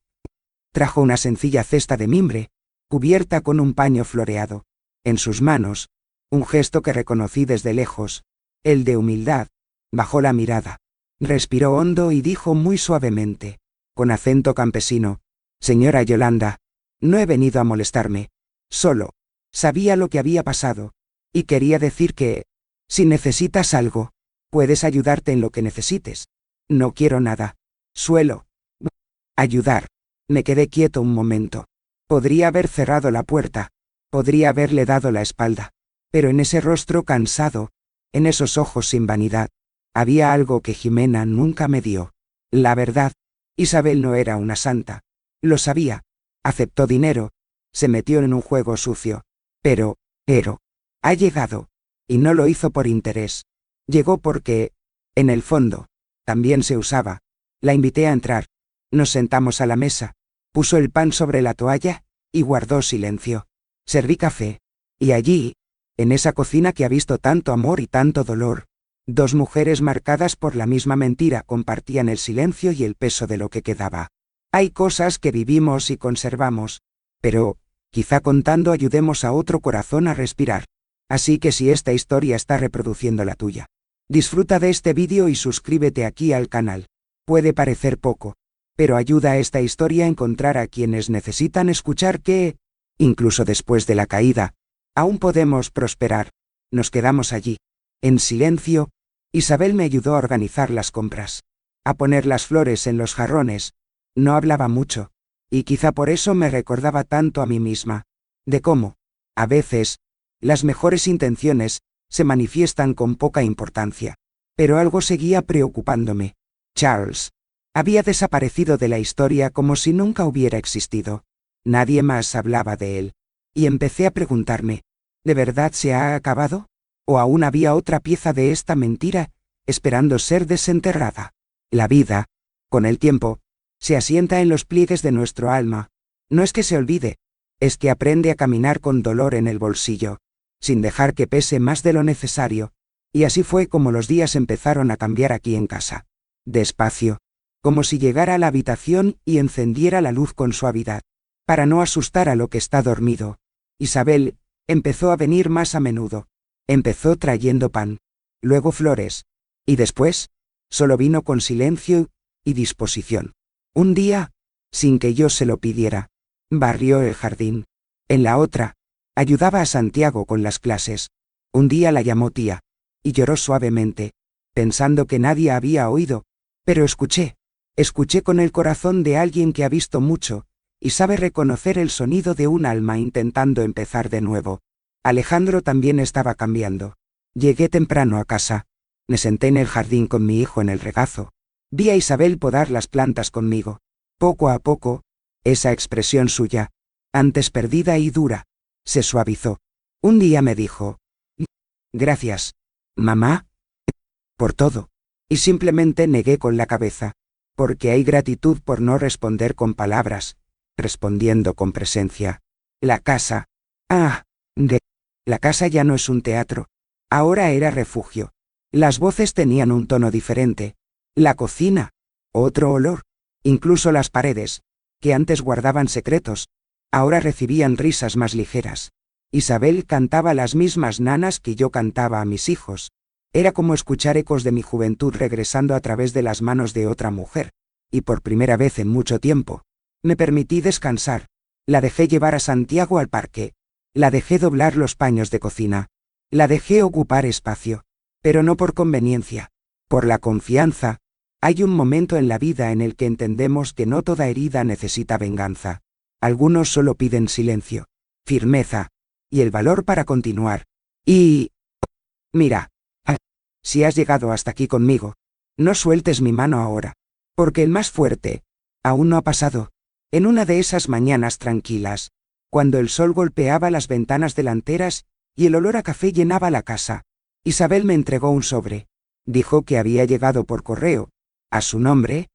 trajo una sencilla cesta de mimbre, cubierta con un paño floreado. En sus manos, un gesto que reconocí desde lejos, el de humildad. Bajó la mirada, respiró hondo y dijo muy suavemente, con acento campesino: «Señora Yolanda, no he venido a molestarme. Solo sabía lo que había pasado, y quería decir que, si necesitas algo, puedes ayudarte en lo que necesites. No quiero nada. Suelo ayudar». Me quedé quieto un momento. Podría haber cerrado la puerta, podría haberle dado la espalda, pero en ese rostro cansado, en esos ojos sin vanidad, había algo que Jimena nunca me dio. La verdad, Isabel no era una santa. Lo sabía. Aceptó dinero, se metió en un juego sucio. Pero, ha llegado. Y no lo hizo por interés. Llegó porque, en el fondo, también se usaba. La invité a entrar. Nos sentamos a la mesa. Puso el pan sobre la toalla, y guardó silencio. Serví café. Y allí, en esa cocina que ha visto tanto amor y tanto dolor, dos mujeres marcadas por la misma mentira compartían el silencio y el peso de lo que quedaba. Hay cosas que vivimos y conservamos, pero, quizá contando ayudemos a otro corazón a respirar. Así que si esta historia está reproduciendo la tuya, disfruta de este vídeo y suscríbete aquí al canal. Puede parecer poco, pero ayuda a esta historia a encontrar a quienes necesitan escuchar que, incluso después de la caída, aún podemos prosperar. Nos quedamos allí, en silencio. Isabel me ayudó a organizar las compras, a poner las flores en los jarrones. No hablaba mucho, y quizá por eso me recordaba tanto a mí misma, de cómo, a veces, las mejores intenciones se manifiestan con poca importancia. Pero algo seguía preocupándome. Charles había desaparecido de la historia como si nunca hubiera existido. Nadie más hablaba de él. Y empecé a preguntarme, ¿de verdad se ha acabado? ¿O aún había otra pieza de esta mentira, esperando ser desenterrada? La vida, con el tiempo, se asienta en los pliegues de nuestro alma. No es que se olvide, es que aprende a caminar con dolor en el bolsillo, sin dejar que pese más de lo necesario. Y así fue como los días empezaron a cambiar aquí en casa. Despacio, como si llegara a la habitación y encendiera la luz con suavidad, para no asustar a lo que está dormido. Isabel empezó a venir más a menudo. Empezó trayendo pan, luego flores, y después, solo vino con silencio y disposición. Un día, sin que yo se lo pidiera, barrió el jardín. En la otra, ayudaba a Santiago con las clases. Un día la llamó tía, y lloró suavemente, pensando que nadie había oído, pero escuché con el corazón de alguien que ha visto mucho, y sabe reconocer el sonido de un alma intentando empezar de nuevo. Alejandro también estaba cambiando. Llegué temprano a casa. Me senté en el jardín con mi hijo en el regazo. Vi a Isabel podar las plantas conmigo. Poco a poco, esa expresión suya, antes perdida y dura, se suavizó. Un día me dijo: «Gracias, mamá, por todo». Y simplemente negué con la cabeza, porque hay gratitud por no responder con palabras, respondiendo con presencia. La casa. La casa ya no es un teatro. Ahora era refugio. Las voces tenían un tono diferente. La cocina, otro olor. Incluso las paredes, que antes guardaban secretos, ahora recibían risas más ligeras. Isabel cantaba las mismas nanas que yo cantaba a mis hijos. Era como escuchar ecos de mi juventud regresando a través de las manos de otra mujer. Y por primera vez en mucho tiempo, me permití descansar. La dejé llevar a Santiago al parque. La dejé doblar los paños de cocina. La dejé ocupar espacio. Pero no por conveniencia. Por la confianza. Hay un momento en la vida en el que entendemos que no toda herida necesita venganza. Algunos solo piden silencio, firmeza, y el valor para continuar. Y... mira. Si has llegado hasta aquí conmigo, no sueltes mi mano ahora. Porque el más fuerte, aún no ha pasado. En una de esas mañanas tranquilas, cuando el sol golpeaba las ventanas delanteras y el olor a café llenaba la casa, Isabel me entregó un sobre. Dijo que había llegado por correo, a su nombre,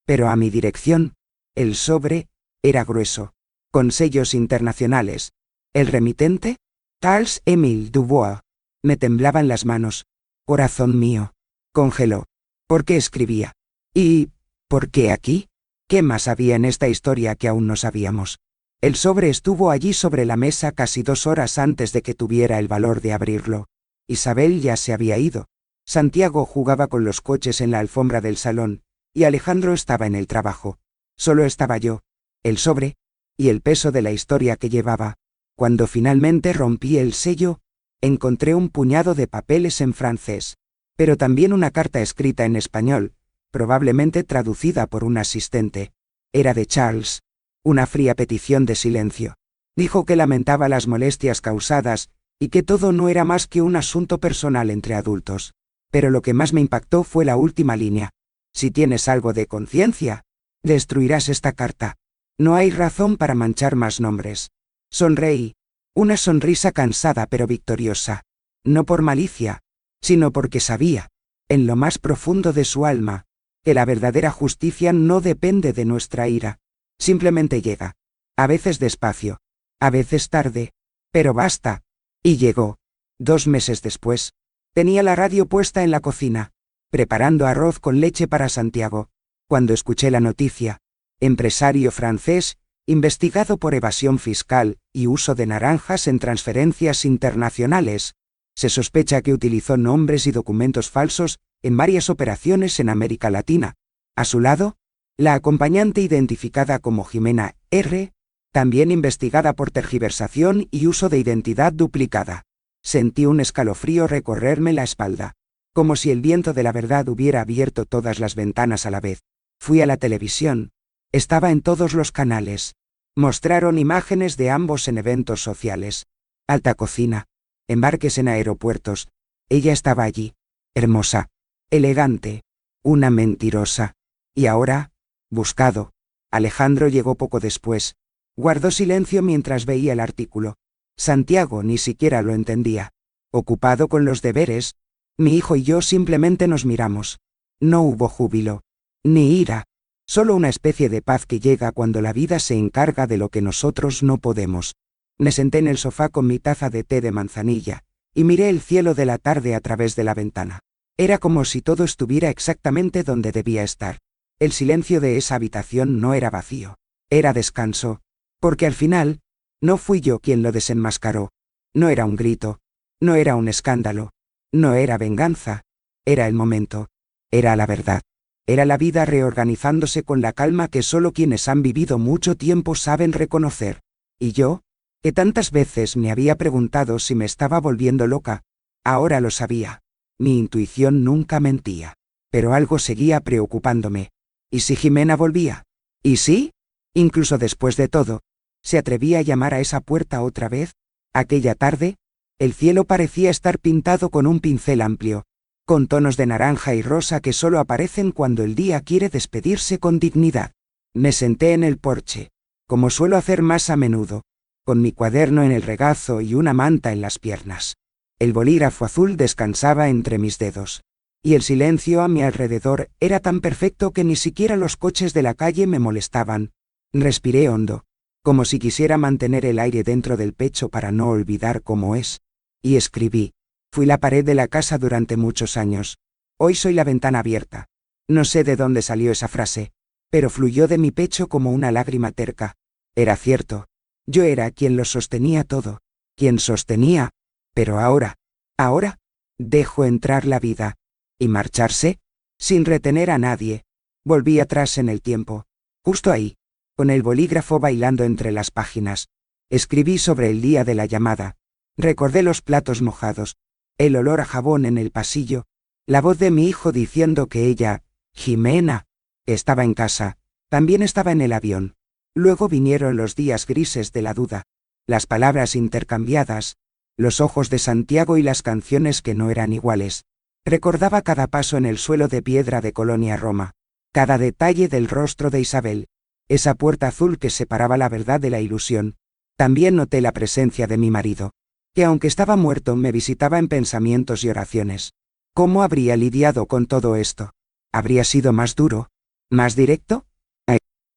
pero a mi dirección. El sobre era grueso, con sellos internacionales. ¿El remitente? Charles Émile Dubois. Me temblaban las manos. Corazón mío. Congeló. ¿Por qué escribía? ¿Y por qué aquí? ¿Qué más había en esta historia que aún no sabíamos? El sobre estuvo allí sobre la mesa casi 2 horas antes de que tuviera el valor de abrirlo. Isabel ya se había ido. Santiago jugaba con los coches en la alfombra del salón, y Alejandro estaba en el trabajo. Solo estaba yo, el sobre, y el peso de la historia que llevaba. Cuando finalmente rompí el sello, encontré un puñado de papeles en francés, pero también una carta escrita en español, probablemente traducida por un asistente. Era de Charles. Una fría petición de silencio. Dijo que lamentaba las molestias causadas y que todo no era más que un asunto personal entre adultos. Pero lo que más me impactó fue la última línea. Si tienes algo de conciencia, destruirás esta carta. No hay razón para manchar más nombres. Sonreí. Una sonrisa cansada pero victoriosa. No por malicia, sino porque sabía, en lo más profundo de su alma, que la verdadera justicia no depende de nuestra ira. Simplemente llega. A veces despacio. A veces tarde. Pero basta. Y llegó. 2 meses después. Tenía la radio puesta en la cocina, preparando arroz con leche para Santiago, cuando escuché la noticia. Empresario francés, investigado por evasión fiscal y uso de naranjas en transferencias internacionales. Se sospecha que utilizó nombres y documentos falsos en varias operaciones en América Latina. A su lado, la acompañante identificada como Jimena R., también investigada por tergiversación y uso de identidad duplicada. Sentí un escalofrío recorrerme la espalda, como si el viento de la verdad hubiera abierto todas las ventanas a la vez. Fui a la televisión. Estaba en todos los canales. Mostraron imágenes de ambos en eventos sociales. Alta cocina. Embarques en aeropuertos. Ella estaba allí. Hermosa. Elegante. Una mentirosa. Y ahora, buscado. Alejandro llegó poco después. Guardó silencio mientras veía el artículo. Santiago ni siquiera lo entendía. Ocupado con los deberes, mi hijo y yo simplemente nos miramos. No hubo júbilo, ni ira, solo una especie de paz que llega cuando la vida se encarga de lo que nosotros no podemos. Me senté en el sofá con mi taza de té de manzanilla, y miré el cielo de la tarde a través de la ventana. Era como si todo estuviera exactamente donde debía estar. El silencio de esa habitación no era vacío, era descanso, porque al final, no fui yo quien lo desenmascaró. No era un grito, no era un escándalo, no era venganza, era el momento, era la verdad, era la vida reorganizándose con la calma que solo quienes han vivido mucho tiempo saben reconocer. Y yo, que tantas veces me había preguntado si me estaba volviendo loca, ahora lo sabía. Mi intuición nunca mentía, pero algo seguía preocupándome. ¿Y si Jimena volvía? ¿Y sí? Incluso después de todo, ¿se atrevía a llamar a esa puerta otra vez? Aquella tarde, el cielo parecía estar pintado con un pincel amplio, con tonos de naranja y rosa que solo aparecen cuando el día quiere despedirse con dignidad. Me senté en el porche, como suelo hacer más a menudo, con mi cuaderno en el regazo y una manta en las piernas. El bolígrafo azul descansaba entre mis dedos, y el silencio a mi alrededor era tan perfecto que ni siquiera los coches de la calle me molestaban. Respiré hondo, como si quisiera mantener el aire dentro del pecho para no olvidar cómo es. Y escribí. Fui la pared de la casa durante muchos años. Hoy soy la ventana abierta. No sé de dónde salió esa frase, pero fluyó de mi pecho como una lágrima terca. Era cierto. Yo era quien lo sostenía todo. Quien sostenía. Pero ahora, dejo entrar la vida. ¿Y marcharse? Sin retener a nadie. Volví atrás en el tiempo. Justo ahí. con el bolígrafo bailando entre las páginas. Escribí sobre el día de la llamada. Recordé los platos mojados, el olor a jabón en el pasillo, la voz de mi hijo diciendo que ella, Jimena, estaba en casa, también estaba en el avión. Luego vinieron los días grises de la duda, las palabras intercambiadas, los ojos de Santiago y las canciones que no eran iguales. Recordaba cada paso en el suelo de piedra de Colonia Roma, cada detalle del rostro de Isabel, esa puerta azul que separaba la verdad de la ilusión. También noté la presencia de mi marido, que aunque estaba muerto me visitaba en pensamientos y oraciones. ¿Cómo habría lidiado con todo esto? ¿Habría sido más duro? ¿Más directo?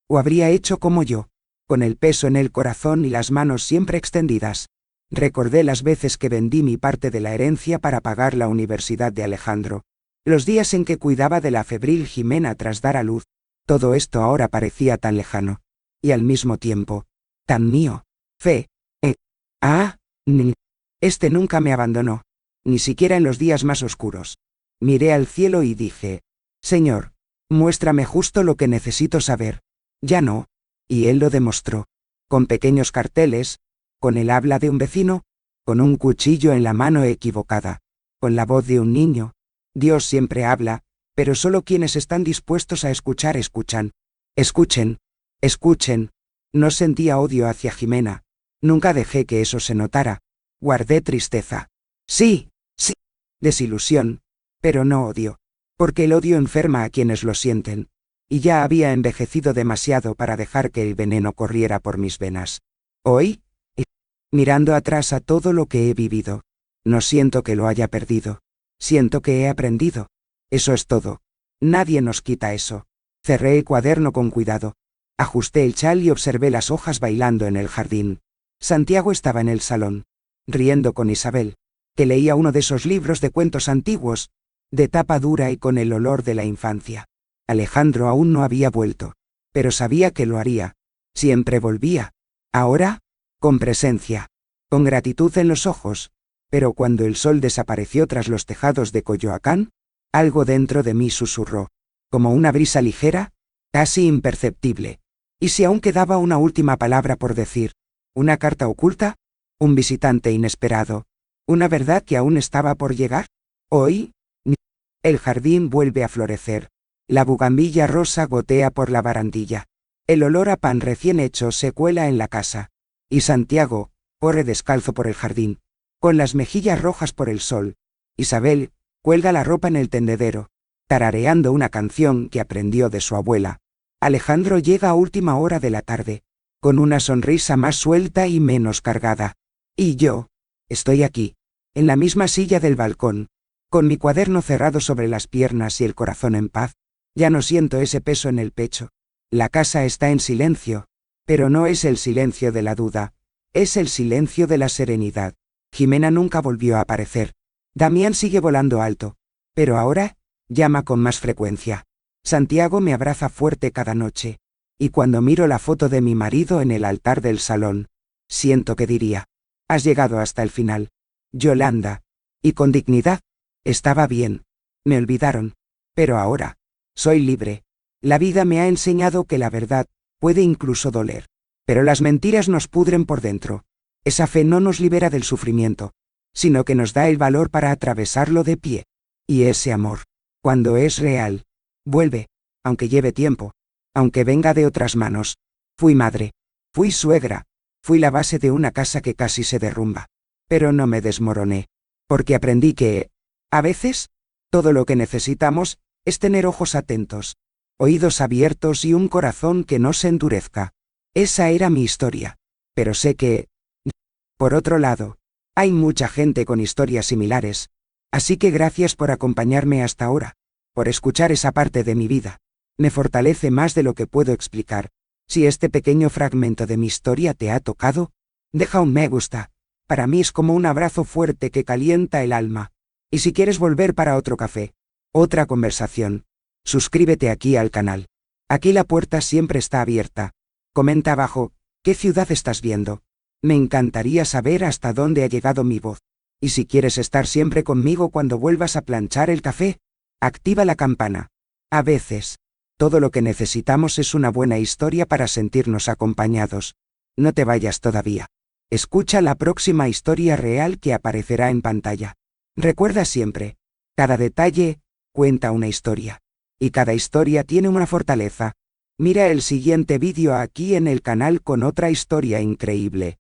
¿O habría hecho como yo, con el peso en el corazón y las manos siempre extendidas? Recordé las veces que vendí mi parte de la herencia para pagar la universidad de Alejandro, los días en que cuidaba de la febril Jimena tras dar a luz. Todo esto ahora parecía tan lejano, y al mismo tiempo, tan mío. Este nunca me abandonó, ni siquiera en los días más oscuros. Miré al cielo y dije, Señor, muéstrame justo lo que necesito saber. Ya no. Y él lo demostró, con pequeños carteles, con el habla de un vecino, con un cuchillo en la mano equivocada, con la voz de un niño. Dios siempre habla, pero solo quienes están dispuestos a escuchar escuchan. Escuchen, escuchen. No sentía odio hacia Jimena. Nunca dejé que eso se notara. Guardé tristeza. Sí, desilusión, pero no odio, porque el odio enferma a quienes lo sienten, y ya había envejecido demasiado para dejar que el veneno corriera por mis venas. Hoy, mirando atrás a todo lo que he vivido, no siento que lo haya perdido, siento que he aprendido. Eso es todo. Nadie nos quita eso. Cerré el cuaderno con cuidado. Ajusté el chal y observé las hojas bailando en el jardín. Santiago estaba en el salón, riendo con Isabel, que leía uno de esos libros de cuentos antiguos, de tapa dura y con el olor de la infancia. Alejandro aún no había vuelto, pero sabía que lo haría. Siempre volvía. Ahora, con presencia, con gratitud en los ojos, pero cuando el sol desapareció tras los tejados de Coyoacán, algo dentro de mí susurró, como una brisa ligera, casi imperceptible. ¿Y si aún quedaba una última palabra por decir? ¿Una carta oculta? ¿Un visitante inesperado? ¿Una verdad que aún estaba por llegar? Hoy, el jardín vuelve a florecer. La bugambilla rosa gotea por la barandilla. El olor a pan recién hecho se cuela en la casa. Y Santiago corre descalzo por el jardín, con las mejillas rojas por el sol. Isabel cuelga la ropa en el tendedero, tarareando una canción que aprendió de su abuela. Alejandro llega a última hora de la tarde, con una sonrisa más suelta y menos cargada. Y yo, estoy aquí, en la misma silla del balcón, con mi cuaderno cerrado sobre las piernas y el corazón en paz. Ya no siento ese peso en el pecho. La casa está en silencio, pero no es el silencio de la duda, es el silencio de la serenidad. Jimena nunca volvió a aparecer. Damián sigue volando alto, pero ahora llama con más frecuencia. Santiago me abraza fuerte cada noche, y cuando miro la foto de mi marido en el altar del salón, siento que diría, has llegado hasta el final, Yolanda, y con dignidad. Estaba bien, me olvidaron, pero ahora, soy libre. La vida me ha enseñado que la verdad puede incluso doler, pero las mentiras nos pudren por dentro. Esa fe no nos libera del sufrimiento, sino que nos da el valor para atravesarlo de pie. Y ese amor, cuando es real, vuelve, aunque lleve tiempo, aunque venga de otras manos. Fui madre, fui suegra, fui la base de una casa que casi se derrumba, pero no me desmoroné, porque aprendí que, a veces, todo lo que necesitamos es tener ojos atentos, oídos abiertos y un corazón que no se endurezca. Esa era mi historia, pero sé que, por otro lado, hay mucha gente con historias similares, así que gracias por acompañarme hasta ahora, por escuchar esa parte de mi vida. Me fortalece más de lo que puedo explicar. Si este pequeño fragmento de mi historia te ha tocado, deja un me gusta. Para mí es como un abrazo fuerte que calienta el alma. Y si quieres volver para otro café, otra conversación, suscríbete aquí al canal. Aquí la puerta siempre está abierta. Comenta abajo, ¿qué ciudad estás viendo? Me encantaría saber hasta dónde ha llegado mi voz. Y si quieres estar siempre conmigo cuando vuelvas a planchar el café, activa la campana. A veces, Todo lo que necesitamos es una buena historia para sentirnos acompañados. No te vayas todavía. Escucha la próxima historia real que aparecerá en pantalla. Recuerda siempre, cada detalle cuenta una historia. Y cada historia tiene una fortaleza. Mira el siguiente vídeo aquí en el canal con otra historia increíble.